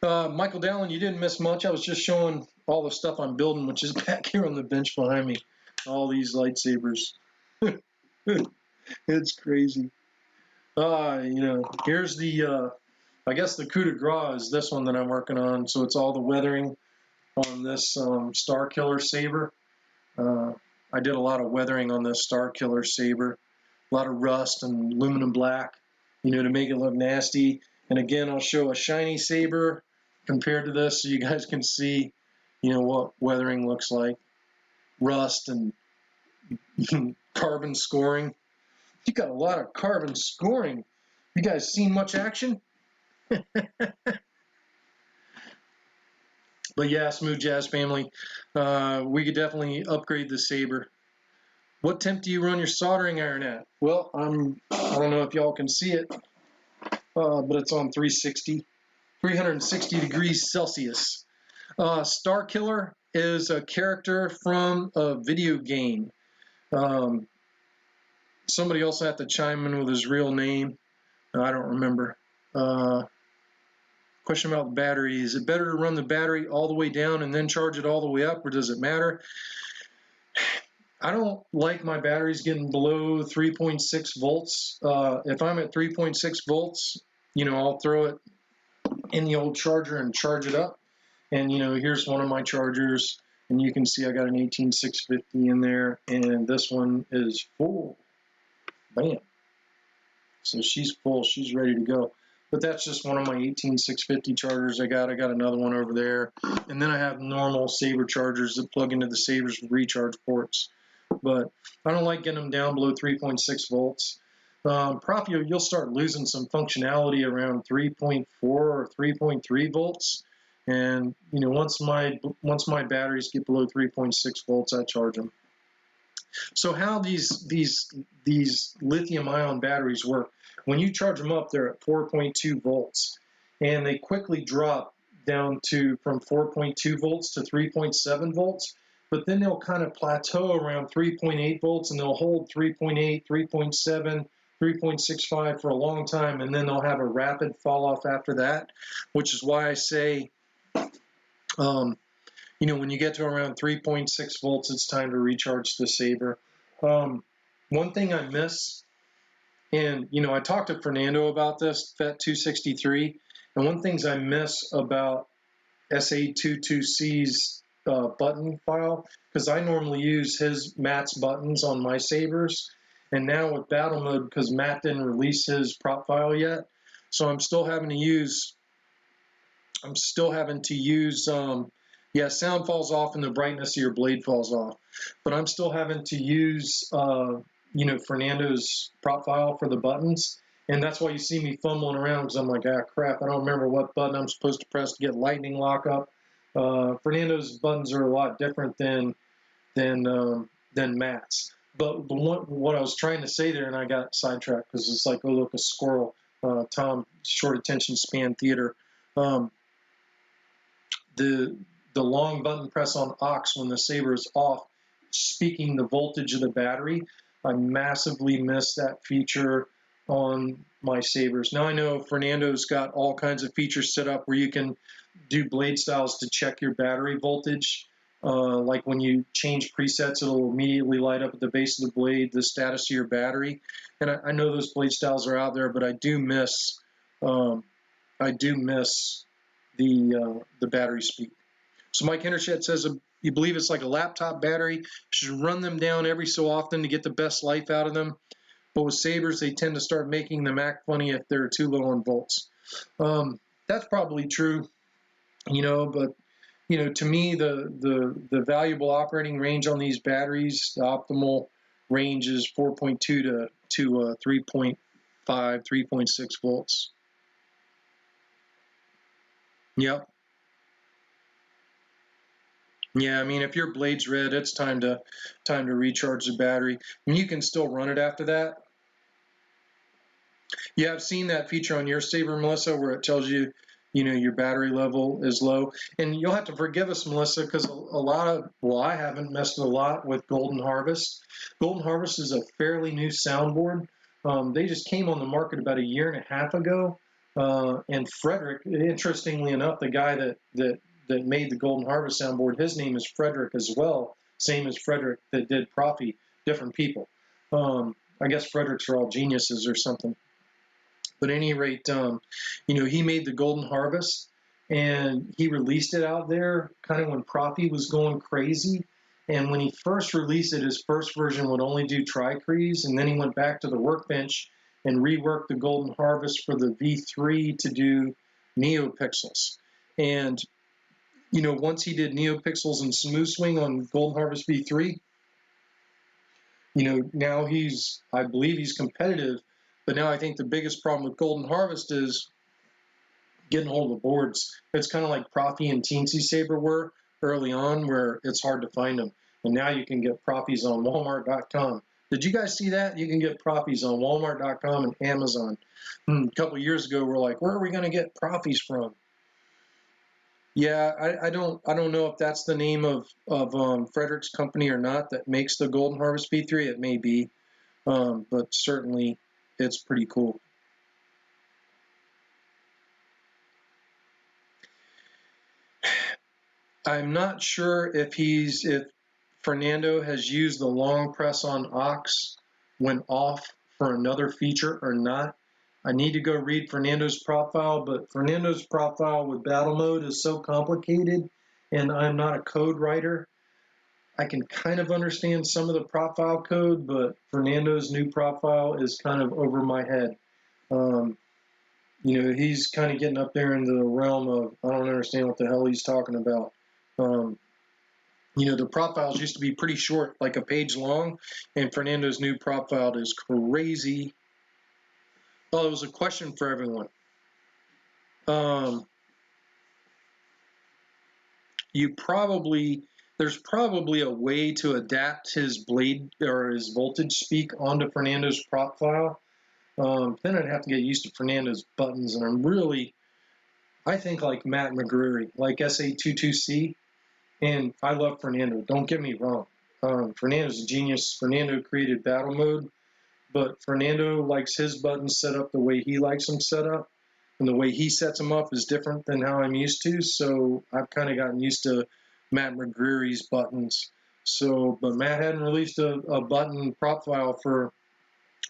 Michael Dallin, you didn't miss much. I was just showing all the stuff I'm building, which is back here on the bench behind me. All these lightsabers. It's crazy. You know, here's the, I guess the coup de grace is this one that I'm working on. So it's all the weathering on this Starkiller saber. I did a lot of weathering on this Starkiller saber, a lot of rust and aluminum black, you know, to make it look nasty. And again, I'll show a shiny saber compared to this so you guys can see, you know, what weathering looks like. Rust and carbon scoring. You got a lot of carbon scoring. You guys seen much action? But yeah, Smooth Jazz family, we could definitely upgrade the saber. What temp do you run your soldering iron at? Well, I don't know if y'all can see it, but it's on 360 degrees Celsius. Starkiller is a character from a video game. Somebody else had to chime in with his real name. I don't remember. Question about the battery. Is it better to run the battery all the way down and then charge it all the way up, or does it matter? I don't like my batteries getting below 3.6 volts. If I'm at 3.6 volts, you know, I'll throw it in the old charger and charge it up. And, you know, here's one of my chargers. And you can see I got an 18650 in there, and this one is full. Bam. So she's full, she's ready to go. But that's just one of my 18650 chargers I got. I got another one over there. And then I have normal Saber chargers that plug into the Sabers recharge ports. But I don't like getting them down below 3.6 volts. Profio, you'll start losing some functionality around 3.4 or 3.3 volts. And you know, once my batteries get below 3.6 volts, I charge them. So how these lithium-ion batteries work? When you charge them up, they're at 4.2 volts, and they quickly drop down to from 4.2 volts to 3.7 volts. But then they'll kind of plateau around 3.8 volts, and they'll hold 3.8, 3.7, 3.65 for a long time, and then they'll have a rapid fall off after that, which is why I say, you know, when you get to around 3.6 volts, it's time to recharge the Saber. One thing I miss, and you know, I talked to Fernando about this, FET263, and one things I miss about SA22C's button file, because I normally use Matt's buttons on my Sabers, and now with battle mode, because Matt didn't release his prop file yet, so I'm still having to use yeah, sound falls off and the brightness of your blade falls off, but I'm still having to use you know, Fernando's prop file for the buttons, and that's why you see me fumbling around, because I'm like, ah, crap, I don't remember what button I'm supposed to press to get lightning lockup. Fernando's buttons are a lot different than Matt's. But what I was trying to say there, and I got sidetracked because it's like, oh look, a squirrel. Tom, short attention span theater. The long button press on aux when the Saber is off, speaking the voltage of the battery, I massively miss that feature on my Sabers. Now I know Fernando's got all kinds of features set up where you can do blade styles to check your battery voltage. Like when you change presets, it'll immediately light up at the base of the blade the status of your battery. And I know those blade styles are out there, but I do miss the battery speed. So Mike Hendershett says you believe it's like a laptop battery. You should run them down every so often to get the best life out of them. But with Sabers, they tend to start making them act funny if they're too low on volts. That's probably true, you know, but you know, to me, the valuable operating range on these batteries, the optimal range is 4.2 to 3.5, 3.6 volts. Yep. Yeah, I mean, if your blade's red, it's time to recharge the battery. And you can still run it after that. Yeah, I've seen that feature on your Saber, Melissa, where it tells you, you know, your battery level is low. And you'll have to forgive us, Melissa, because I haven't messed a lot with Golden Harvest. Golden Harvest is a fairly new soundboard. They just came on the market about 1.5 years ago. And Frederick, interestingly enough, the guy that made the Golden Harvest soundboard, his name is Frederick as well, same as Frederick that did Proffie, different people. I guess Fredericks are all geniuses or something. But at any rate, you know, he made the Golden Harvest, and he released it out there kind of when Proffie was going crazy. And when he first released it, his first version would only do tricrease, and then he went back to the workbench and reworked the Golden Harvest for the V3 to do NeoPixels. And you know, once he did NeoPixels and Smooth Swing on Golden Harvest V3, you know, now I believe he's competitive, but now I think the biggest problem with Golden Harvest is getting hold of the boards. It's kind of like Proffie and Teensy Saber were early on, where it's hard to find them. And now you can get Proffies on Walmart.com. Did you guys see that? You can get Proffies on Walmart.com and Amazon. A couple of years ago, we're like, where are we going to get Proffies from? Yeah, I don't know if that's the name of Frederick's company or not that makes the Golden Harvest V3. It may be, but certainly it's pretty cool. I'm not sure if Fernando has used the long press on aux when off for another feature or not. I need to go read Fernando's profile, but Fernando's profile with battle mode is so complicated, and I'm not a code writer, I can kind of understand some of the profile code, but Fernando's new profile is kind of over my head. You know, he's kind of getting up there into the realm of, I don't understand what the hell he's talking about. You know, the profiles used to be pretty short, like a page long, and Fernando's new profile is crazy. Oh, it was a question for everyone. There's probably a way to adapt his blade or his voltage speak onto Fernando's profile. Then I'd have to get used to Fernando's buttons, and I think like Matt McGreary, like SA22C, and I love Fernando, don't get me wrong. Fernando's a genius. Fernando created battle mode, but Fernando likes his buttons set up the way he likes them set up, and the way he sets them up is different than how I'm used to, so I've kind of gotten used to Matt McGreary's buttons. So, but Matt hadn't released a button profile for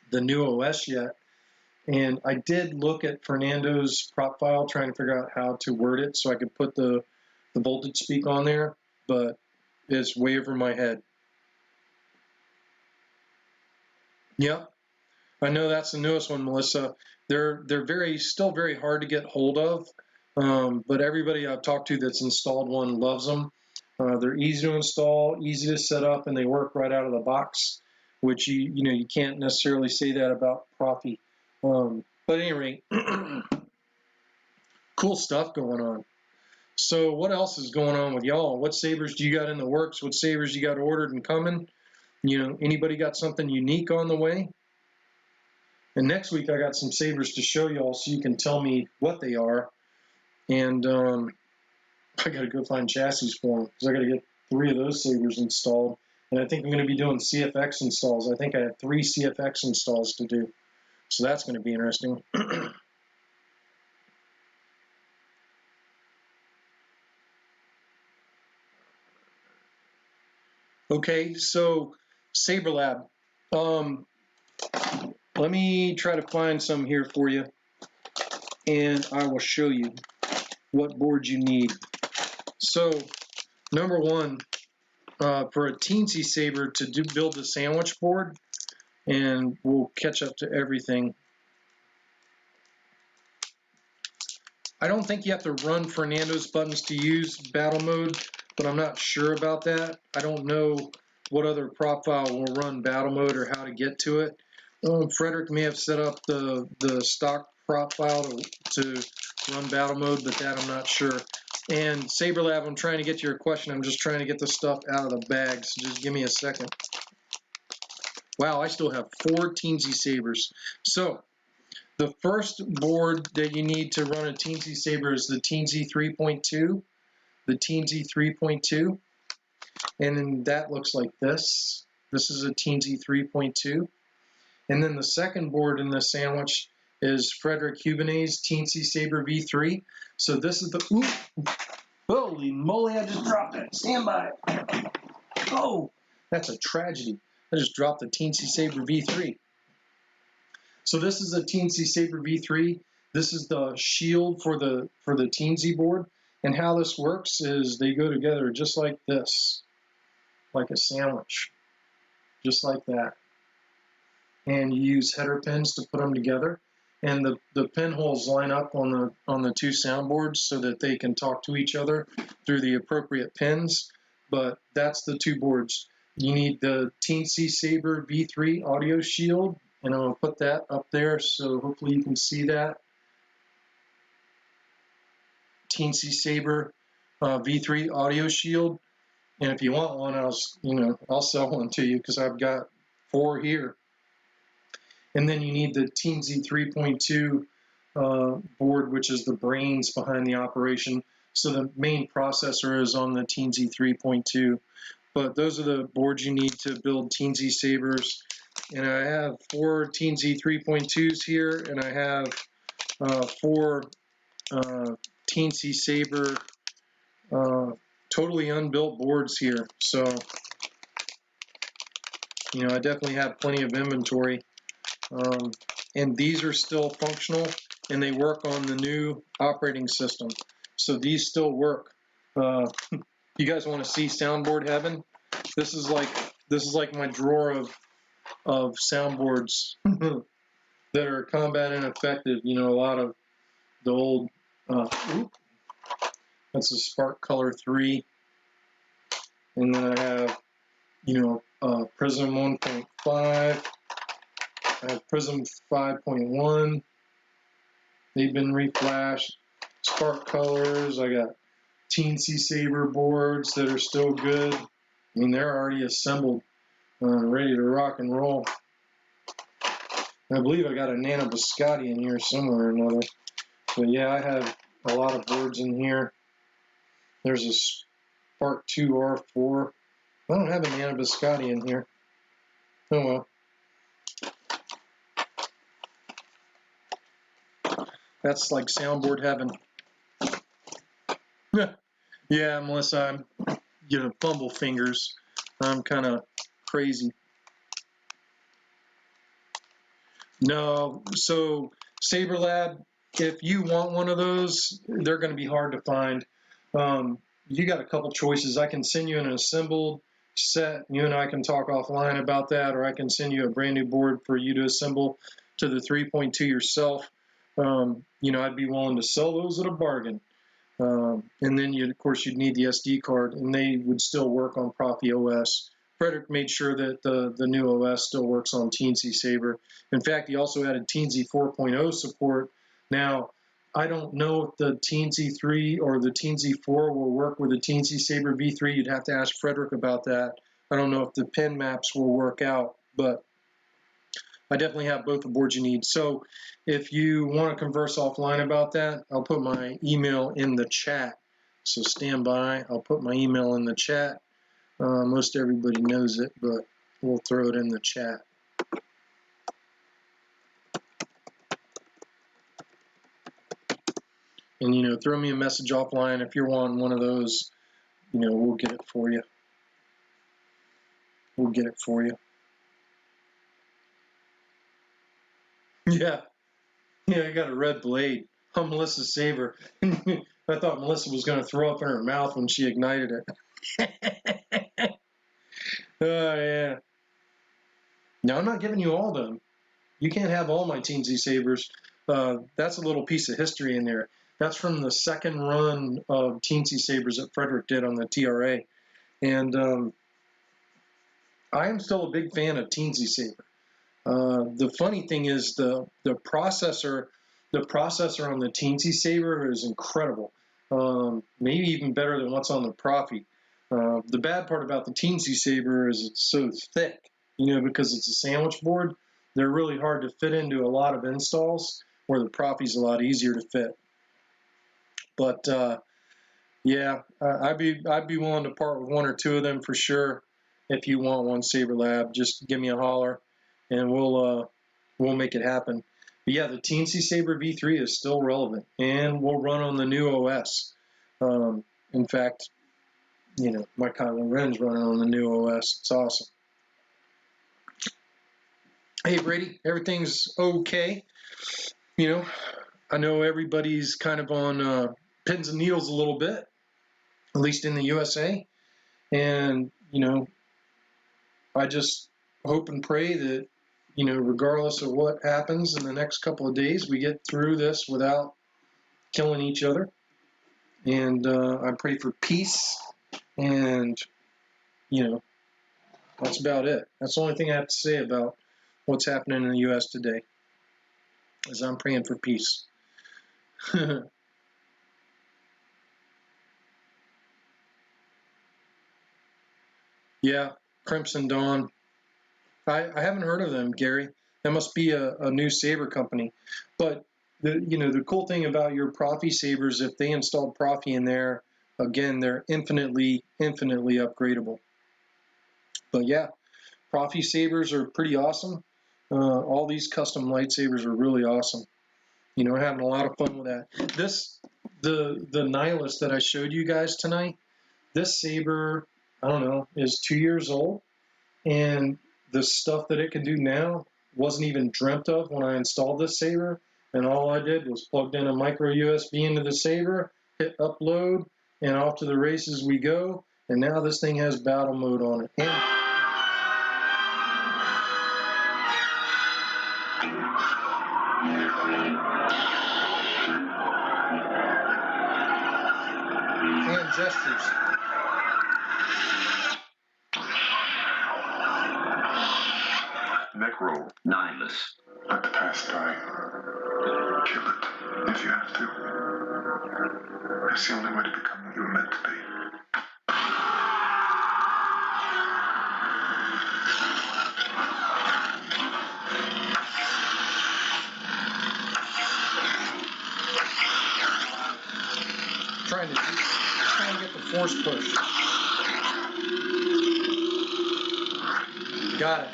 the new OS yet. And I did look at Fernando's profile, trying to figure out how to word it so I could put the voltage speak on there, but it's way over my head. Yep, I know that's the newest one, Melissa. They're still very hard to get hold of, but everybody I've talked to that's installed one loves them. They're easy to install, easy to set up, and they work right out of the box, which you can't necessarily say that about Proffie. But at any rate, cool stuff going on. So what else is going on with y'all? What sabers do you got in the works? What sabers you got ordered and coming? You know, anybody got something unique on the way? And next week I got some sabers to show y'all so you can tell me what they are. And I got to go find chassis for them because I got to get 3 of those sabers installed. And I think I'm going to be doing CFX installs. I think I have 3 CFX installs to do. So that's going to be interesting. Okay, so Saber Lab. Let me try to find some here for you, and I will show you what boards you need. So, number one, for a teensy saber to build the sandwich board, and we'll catch up to everything. I don't think you have to run Fernando's buttons to use battle mode, but I'm not sure about that. I don't know what other profile will run battle mode or how to get to it. Frederick may have set up the stock profile to run battle mode, but that I'm not sure. And SaberLab, I'm trying to get to your question. I'm just trying to get the stuff out of the bag, so just give me a second. Wow, I still have 4 teensy sabers. So the first board that you need to run a teensy saber is the teensy 3.2. The teensy 3.2. And then that looks like this. This is a teensy 3.2. And then the second board in the sandwich is Frederick Hubinet's Teensy Saber V3. So this is the, ooh, holy moly, I just dropped it. Stand by. Oh, that's a tragedy. I just dropped the Teensy Saber V3. So this is a Teensy Saber V3. This is the shield for the Teensy board. And how this works is they go together just like this, like a sandwich, just like that. And you use header pins to put them together. And the pinholes line up on the 2 soundboards so that they can talk to each other through the appropriate pins. But that's the 2 boards. You need the Teensy Saber V3 audio shield, and I'm going to put that up there so hopefully you can see that. Teensy Saber V3 audio shield. And if you want one, I'll sell one to you because I've got 4 here. And then you need the Teensy 3.2 board, which is the brains behind the operation. So the main processor is on the Teensy 3.2. But those are the boards you need to build Teensy sabers. And I have 4 Teensy 3.2s here, and I have 4 Teensy saber totally unbuilt boards here. So, I definitely have plenty of inventory. And these are still functional, and they work on the new operating system. So these still work. You guys want to see soundboard heaven? This is like my drawer of soundboards that are combat ineffective. You know, a lot of the old. That's a starkiller 3, and then I have, you know, Prism 1.5. I have Prism 5.1. They've been reflashed. Spark colors. I got teensy saber boards that are still good. I mean, they're already assembled, ready to rock and roll. I believe I got a Nano Biscotti in here somewhere or another. But yeah, I have a lot of boards in here. There's a Spark 2 R4. I don't have a Nano Biscotti in here. Oh well. That's like soundboard heaven. Yeah, Melissa, I'm, you know, fumble fingers. I'm kind of crazy. No, so Saber Lab, if you want one of those, they're going to be hard to find. You got a couple choices. I can send you an assembled set. You and I can talk offline about that, or I can send you a brand new board for you to assemble to the 3.2 yourself. You know, I'd be willing to sell those at a bargain. And then, of course, you'd need the SD card, and they would still work on ProffieOS. Frederick made sure that the new OS still works on Teensy Saber. In fact, he also added Teensy 4.0 support. Now, I don't know if the Teensy 3 or the Teensy 4 will work with the Teensy Saber V3. You'd have to ask Frederick about that. I don't know if the pin maps will work out, but I definitely have both the boards you need. So if you want to converse offline about that, I'll put my email in the chat. So stand by. I'll put my email in the chat. Most everybody knows it, but we'll throw it in the chat. And, you know, throw me a message offline if you're wanting one of those. You know, we'll get it for you. We'll get it for you. Yeah. Yeah, I got a red blade. I'm Melissa Saber. I thought Melissa was going to throw up in her mouth when she ignited it. Oh, yeah. Now, I'm not giving you all of them. You can't have all my Teensy Sabers. That's a little piece of history in there. That's from the second run of Teensy Sabers that Frederick did on the TRA. And I am still a big fan of Teensy Saber. The funny thing is the processor on the Teensy Saber is incredible. Maybe even better than what's on the Proffie. The bad part about the Teensy Saber is it's so thick, you know, because it's a sandwich board. They're really hard to fit into a lot of installs, where the Proffie's a lot easier to fit. But yeah, I'd be willing to part with one or two of them for sure. If you want one, Saber Lab, just give me a holler, and we'll make it happen. But yeah, the Teensy Saber V3 is still relevant, and will run on the new OS. In fact, you know, my Kylo Ren's running on the new OS. It's awesome. Hey, Brady, everything's okay. You know, I know everybody's kind of on pins and needles a little bit, at least in the USA. And, you know, I just hope and pray that, you know, regardless of what happens in the next couple of days, we get through this without killing each other. And I pray for peace. And, you know, that's about it. That's the only thing I have to say about what's happening in the U.S. today, is I'm praying for peace. Yeah, Crimson Dawn. I haven't heard of them, Gary. That must be a new saber company. But the cool thing about your Proffie sabers, if they installed Proffie in there, again, they're infinitely upgradable. But yeah, Proffie sabers are pretty awesome. All these custom lightsabers are really awesome. You know, having a lot of fun with that. The Nihilist that I showed you guys tonight, this saber, I don't know, is 2 years old, and the stuff that it can do now wasn't even dreamt of when I installed this saber, and all I did was plugged in a micro USB into the saber, hit upload, and off to the races we go, And now this thing has battle mode on it. And gestures. Neck roll. Nihilus. Let the past die. Kill it, if you have to. It's the only way to become what you were meant to be. Trying to get the force push. Got it.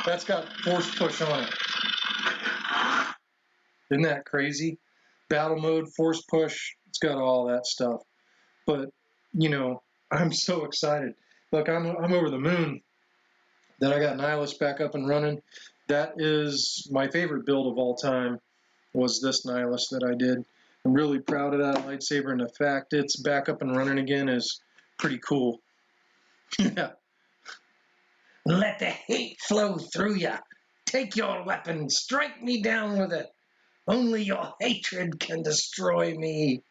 That's got force push on it. Isn't that crazy? Battle mode, force push, it's got all that stuff. But, you know, I'm so excited. Look, I'm over the moon that I got Nihilus back up and running. That is my favorite build of all time, was this Nihilus that I did. I'm really proud of that lightsaber, and the fact it's back up and running again is pretty cool. Yeah. Let the hate flow through ya. Take your weapon, strike me down with it. Only your hatred can destroy me.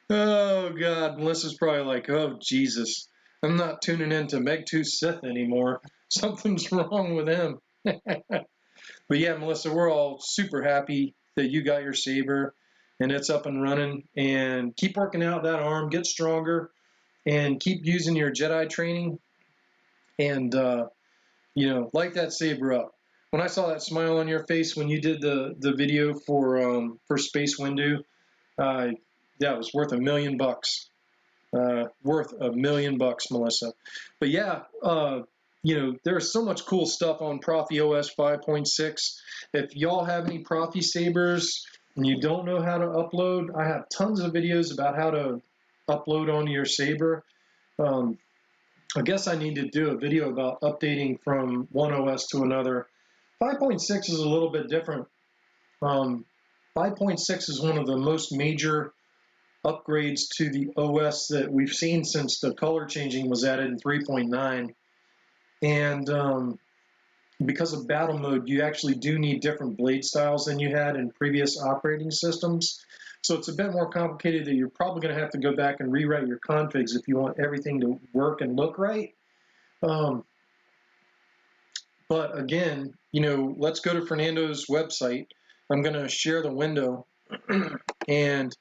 Oh, God. Melissa's probably like, oh, Jesus. I'm not tuning into Megtooth Sith anymore. Something's wrong with him. But yeah, Melissa, we're all super happy that you got your saber and it's up and running. And keep working out that arm, get stronger, and keep using your Jedi training. And, you know, light that saber up. When I saw that smile on your face when you did the video for Space Windu, that was worth $1 million. Worth $1 million, Melissa. But yeah, you know, there's so much cool stuff on ProffieOS 5.6. If y'all have any Proffie sabers and you don't know how to upload, I have tons of videos about how to upload onto your saber. I guess I need to do a video about updating from one OS to another. 5.6 is a little bit different. 5.6 is one of the most major upgrades to the OS that we've seen since the color changing was added in 3.9. And because of battle mode, you actually do need different blade styles than you had in previous operating systems. So it's a bit more complicated that you're probably going to have to go back and rewrite your configs if you want everything to work and look right. But again, you know, let's go to Fernando's website. I'm going to share the window and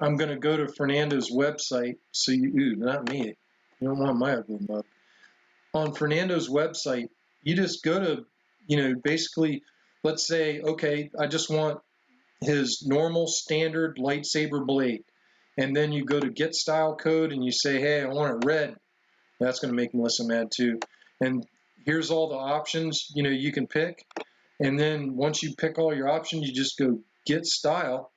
I'm going to go to Fernando's website. So you, not me. You don't want my ugly mug. On Fernando's website, you just go to, you know, basically, let's say, okay, I just want his normal standard lightsaber blade. And then you go to get style code and you say, hey, I want it red. That's going to make Melissa mad too. And here's all the options, you know, you can pick. And then once you pick all your options, you just go get style,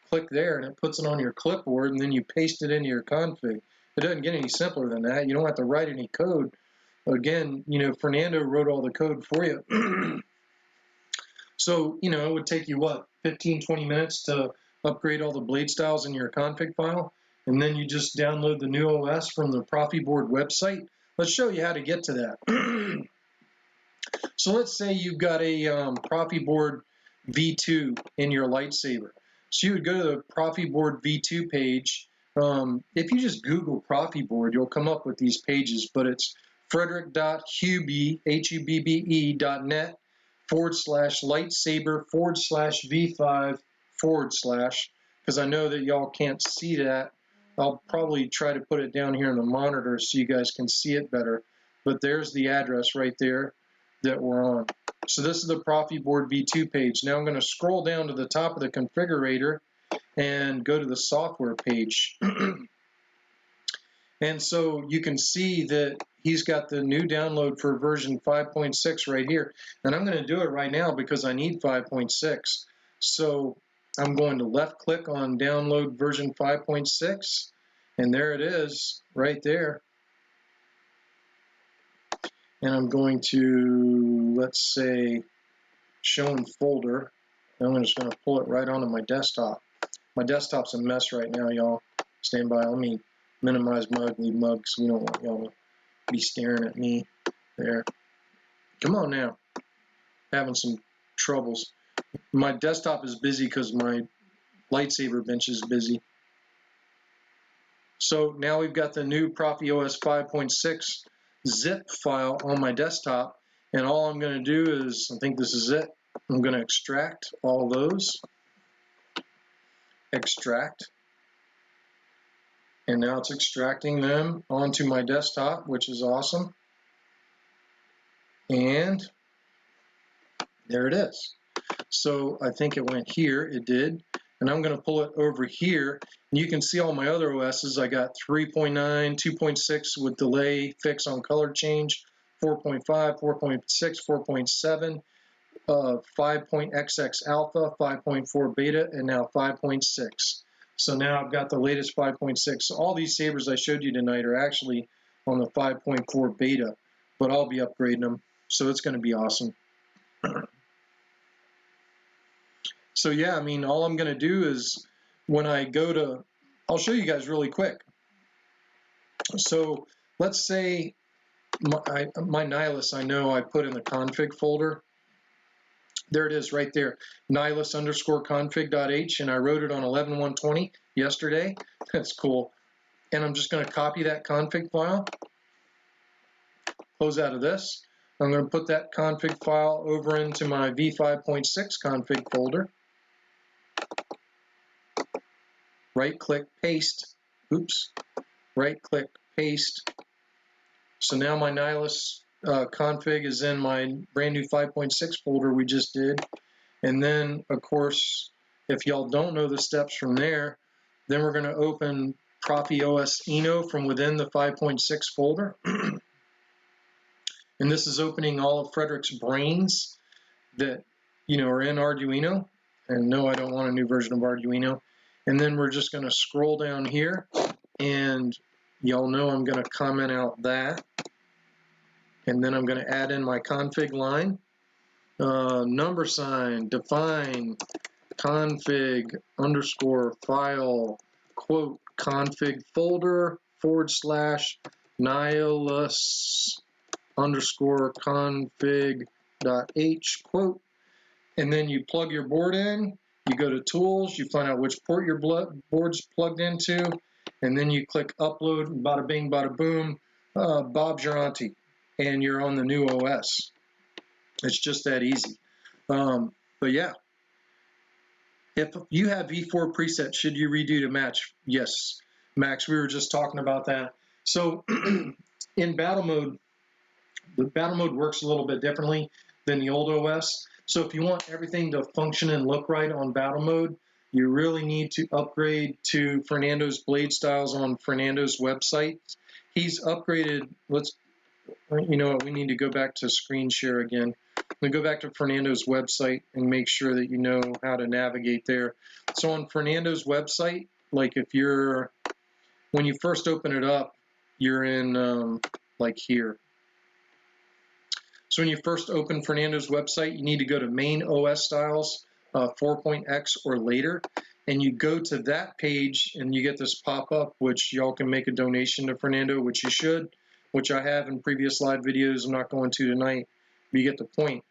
click there, and it puts it on your clipboard, and then you paste it into your config. It doesn't get any simpler than that. You don't have to write any code. Again, you know, Fernando wrote all the code for you. So, you know, it would take you, what, 15, 20 minutes to upgrade all the blade styles in your config file, and then you just download the new OS from the ProffieBoard website. Let's show you how to get to that. So let's say you've got a ProffieBoard V2 in your lightsaber. So you would go to the ProffieBoard V2 page. If you just Google ProffieBoard, you'll come up with these pages, but it's frederick.hubbe.net /lightsaber/V5 because I know that y'all can't see that. I'll probably try to put it down here in the monitor so you guys can see it better. But there's the address right there that we're on. So this is the ProffieBoard V2 page. Now I'm going to scroll down to the top of the configurator and go to the software page. And so you can see that he's got the new download for version 5.6 right here. And I'm going to do it right now because I need 5.6. So I'm going to left click on download version 5.6. And there it is, right there. And I'm going to, let's say, show in folder. And I'm just going to pull it right onto my desktop. My desktop's a mess right now, y'all. Stand by. Let me minimize my ugly mug because we don't want y'all to be staring at me there. Come on now. Having some troubles. My desktop is busy because my lightsaber bench is busy. So now we've got the new ProffieOS 5.6 zip file on my desktop, and all I'm going to do is, I think this is it, I'm going to extract all those. Extract. And now it's extracting them onto my desktop, which is awesome. And there it is. So I think it went here, it did. And I'm going to pull it over here. And you can see all my other OSs. I got 3.9, 2.6 with delay fix on color change, 4.5, 4.6, 4.7, 5.xx alpha, 5.4 beta, and now 5.6. So now I've got the latest 5.6. All these sabers I showed you tonight are actually on the 5.4 beta, but I'll be upgrading them. So it's going to be awesome. So yeah, I mean, all I'm going to do is when I go to, I'll show you guys really quick. So let's say my Nihilus, I know I put in the config folder. There it is right there, nihilus_config.h, and I wrote it on 11.120 yesterday. That's cool. And I'm just going to copy that config file, close out of this. I'm going to put that config file over into my v5.6 config folder. Right-click, paste. Oops. Right-click, paste. So now my Nihilus config is in my brand new 5.6 folder we just did. And then, of course, if y'all don't know the steps from there, then we're going to open ProffieOS Eno from within the 5.6 folder. And this is opening all of Frederick's brains that, you know, are in Arduino. And no, I don't want a new version of Arduino. And then we're just going to scroll down here, and y'all know I'm going to comment out that. And then I'm going to add in my config line, number sign, define, config, underscore, file, quote, config folder, / nihilus underscore config.h, quote. And then you plug your board in, you go to tools, you find out which port your board's plugged into, and then you click upload, bada bing, bada boom, Bob's your auntie, and you're on the new OS. It's just that easy. But yeah, if you have V4 presets, should you redo to match? Yes, Max, we were just talking about that. So in battle mode, the battle mode works a little bit differently than the old OS. So if you want everything to function and look right on battle mode, you really need to upgrade to Fernando's blade styles on Fernando's website. He's upgraded, you know what, we need to go back to screen share again. We go back to Fernando's website and make sure that you know how to navigate there. So on Fernando's website, like when you first open it up, you're in like here. So when you first open Fernando's website, you need to go to main OS styles 4.x or later, and you go to that page and you get this pop-up, which y'all can make a donation to Fernando, which you should, which I have in previous live videos. I'm not going to tonight, but you get the point.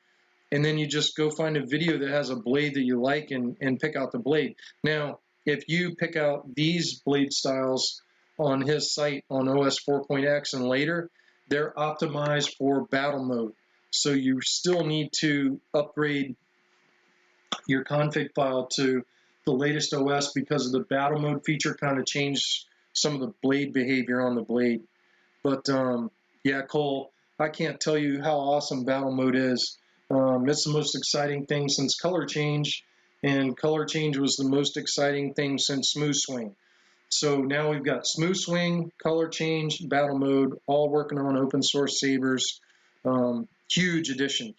And then you just go find a video that has a blade that you like and pick out the blade. Now, if you pick out these blade styles on his site on OS 4.x and later, they're optimized for battle mode. So you still need to upgrade your config file to the latest OS because of the battle mode feature kind of changed some of the blade behavior on the blade. But yeah, Cole, I can't tell you how awesome battle mode is. It's the most exciting thing since color change, and color change was the most exciting thing since smooth swing. So now we've got smooth swing, color change, battle mode, all working on open source sabers. Huge addition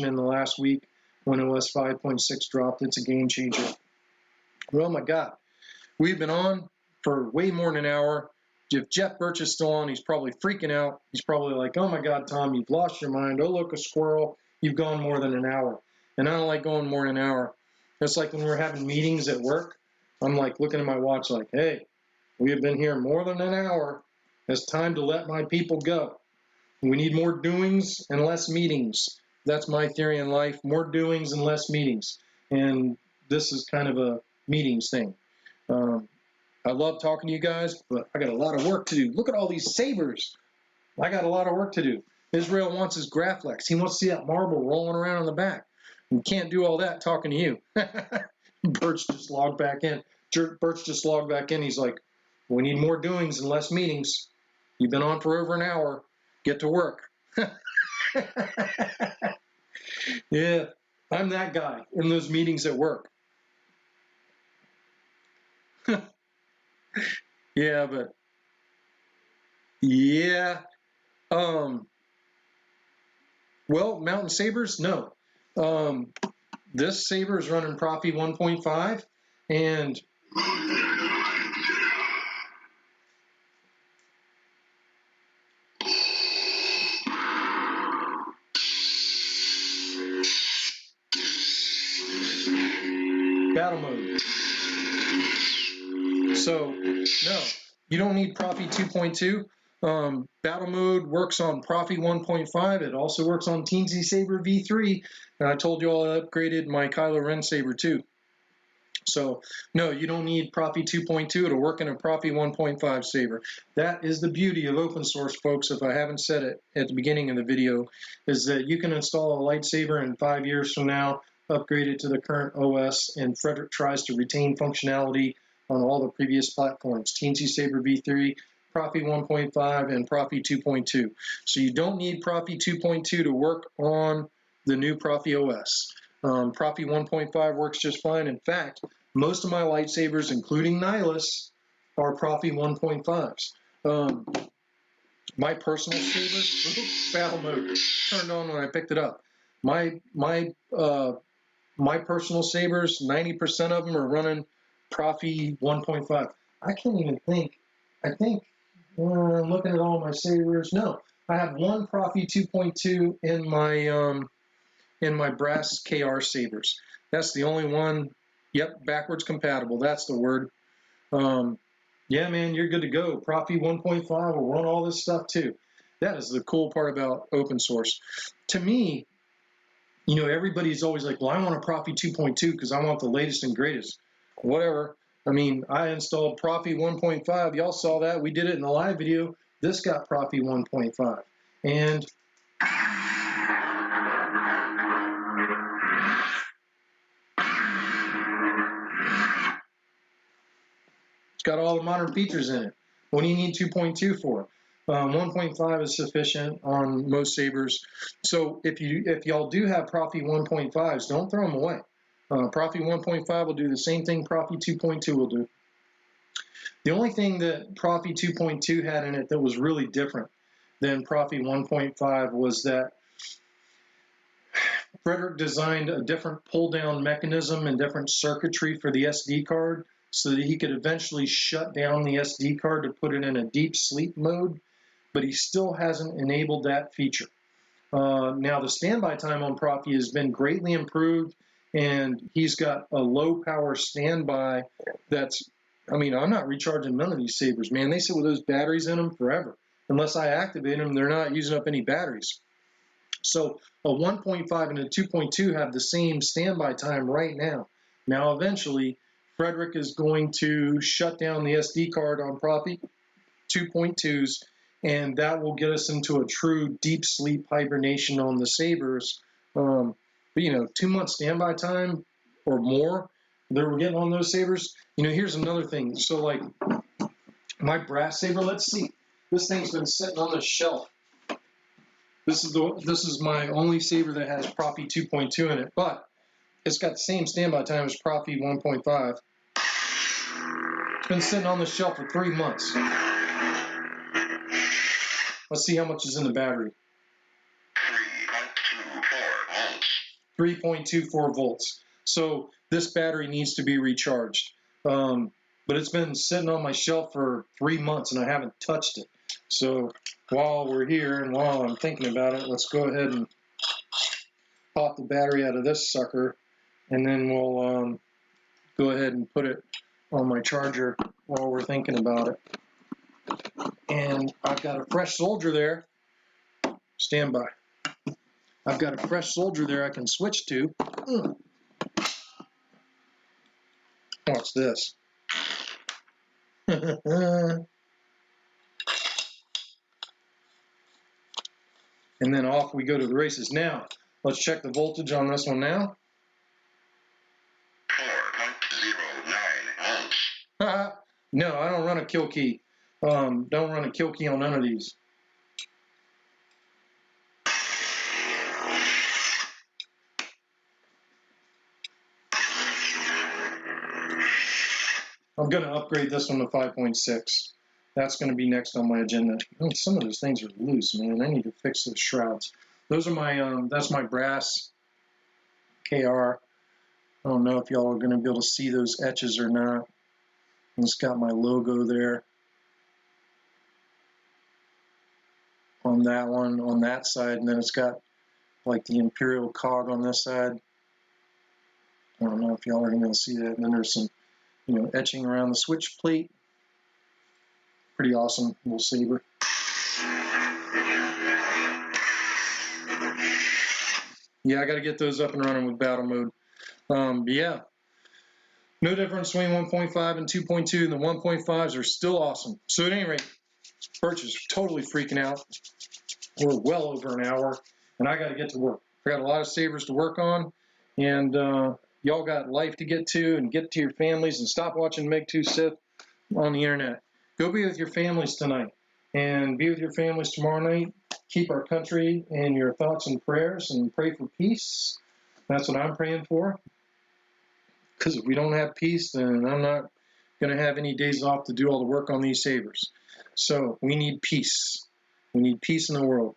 in the last week when OS 5.6 dropped. It's a game changer. Well, my God, we've been on for way more than an hour. If Jeff Birch is still on, he's probably freaking out. He's probably like, oh my God, Tom, you've lost your mind. Oh, look, a squirrel. You've gone more than an hour. And I don't like going more than an hour. It's like when we're having meetings at work. I'm like looking at my watch like, hey, we have been here more than an hour. It's time to let my people go. We need more doings and less meetings. That's my theory in life, more doings and less meetings. And this is kind of a meetings thing. I love talking to you guys, but I got a lot of work to do. Look at all these sabers. I got a lot of work to do. Israel wants his Graflex. He wants to see that marble rolling around in the back. You can't do all that talking to you. Birch just logged back in. Birch just logged back in. He's like, we need more doings and less meetings. You've been on for over an hour. Get to work. Yeah, I'm that guy in those meetings at work. Yeah, but yeah. Well, Mountain Sabers, no. This saber is running Proffie 1.5, and battle mode. So, no, you don't need Proffie 2.2. Battle mode works on Proffie 1.5. It also works on Teensy Saber V3. And I told you all I upgraded my Kylo Ren saber too. So, no, you don't need Proffie 2.2 to work in a Proffie 1.5 saber. That is the beauty of open source, folks, if I haven't said it at the beginning of the video, is that you can install a lightsaber and 5 years from now, upgrade it to the current OS, and Frederick tries to retain functionality on all the previous platforms, Teensy Saber V3, Proffie 1.5, and Proffie 2.2. So you don't need Proffie 2.2 to work on the new ProffieOS. Proffie 1.5 works just fine. In fact, most of my lightsabers, including Nihilus, are Proffie 1.5s. My personal sabers, battle mode turned on when I picked it up. My personal sabers, 90% of them are running Proffie 1.5. I can't even think. I think I'm looking at all my sabers. No, I have one Proffie 2.2 in my brass KR sabers. That's the only one. Yep, backwards compatible. That's the word. Yeah, man, you're good to go. Proffie 1.5 will run all this stuff too. That is the cool part about open source. To me, you know, everybody's always like, well, I want a Proffie 2.2 because I want the latest and greatest. Whatever. I mean, I installed Proffie 1.5. Y'all saw that. We did it in the live video. This got Proffie 1.5. And it's got all the modern features in it. What do you need 2.2 for? 1.5 is sufficient on most sabers. So if y'all do have Proffie 1.5s, don't throw them away. Proffie 1.5 will do the same thing Proffie 2.2 will do. The only thing that Proffie 2.2 had in it that was really different than Proffie 1.5 was that Frederick designed a different pull-down mechanism and different circuitry for the SD card so that he could eventually shut down the SD card to put it in a deep sleep mode, but he still hasn't enabled that feature. Now, the standby time on Proffie has been greatly improved, and he's got a low-power standby that's, I mean, I'm not recharging none of these sabers, man. They sit with those batteries in them forever. Unless I activate them, they're not using up any batteries. So a 1.5 and a 2.2 have the same standby time right now. Now, eventually, Frederick is going to shut down the SD card on Proffie 2.2s, and that will get us into a true deep sleep hibernation on the sabers. But, you know, 2 months standby time or more that we're getting on those sabers. You know, here's another thing. So, like, my brass saber, let's see. This thing's been sitting on the shelf. This is my only saber that has Proffie 2.2 in it, but it's got the same standby time as Proffie 1.5. It's been sitting on the shelf for 3 months. Let's see how much is in the battery. 3.24 volts. So this battery needs to be recharged. but it's been sitting on my shelf for 3 months and I haven't touched it. So while we're here and while I'm thinking about it, let's go ahead and pop the battery out of this sucker, and then we'll go ahead and put it on my charger while we're thinking about it. And I've got a fresh soldier there. Stand by. I've got a fresh soldier there I can switch to. What's this? And then off we go to the races. Now, let's check the voltage on this one now. 4.09 volts. No, I don't run a kill key. Don't run a kill key on none of these. I'm going to upgrade this one to 5.6. That's going to be next on my agenda. Oh, some of those things are loose, man. I need to fix those shrouds. Those are my, that's my brass KR. I don't know if y'all are going to be able to see those etches or not. It's got my logo there on that one, on that side, and then it's got like the Imperial cog on this side. I don't know if y'all are going to see that. And then there's some, you know, etching around the switch plate. Pretty awesome little saber. Yeah, I got to get those up and running with battle mode. But yeah, no difference between 1.5 and 2.2. And the 1.5s are still awesome. So at any rate, Birch is totally freaking out. We're well over an hour, and I got to get to work. I got a lot of sabers to work on, and y'all got life to get to, and get to your families, and stop watching Megtooth Sith on the internet. Go be with your families tonight, and be with your families tomorrow night. Keep our country in your thoughts and prayers, and pray for peace. That's what I'm praying for. Because if we don't have peace, then I'm not going to have any days off to do all the work on these sabers. So we need peace. We need peace in the world.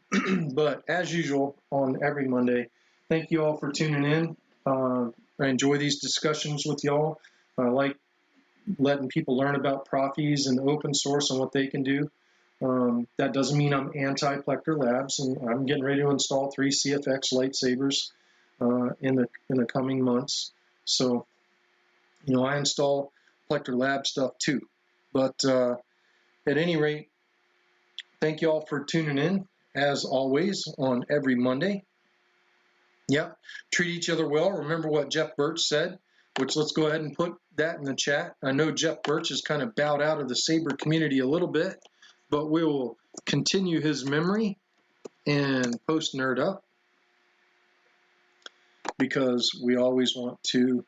But as usual, on every Monday, thank you all for tuning in. I enjoy these discussions with y'all. I like letting people learn about Proffies and open source and what they can do. That doesn't mean I'm anti-Plector Labs, and I'm getting ready to install 3 CFX lightsabers in the coming months. So, you know, I install Plector Lab stuff too. But at any rate, thank you all for tuning in, as always, on every Monday. Yep, treat each other well. Remember what Jeff Birch said, which let's go ahead and put that in the chat. I know Jeff Birch has kind of bowed out of the saber community a little bit, but we will continue his memory and post Nerd Up, because we always want to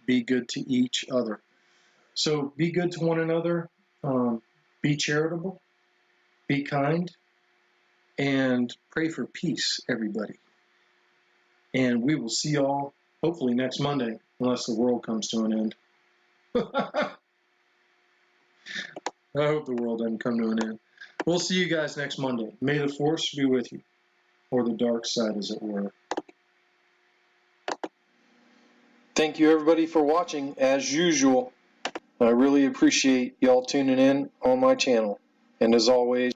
be good to each other. So be good to one another, be charitable, be kind, and pray for peace, everybody. And we will see y'all hopefully next Monday, unless the world comes to an end. I hope the world doesn't come to an end. We'll see you guys next Monday. May the Force be with you, or the dark side, as it were. Thank you, everybody, for watching, as usual. I really appreciate y'all tuning in on my channel. And as always,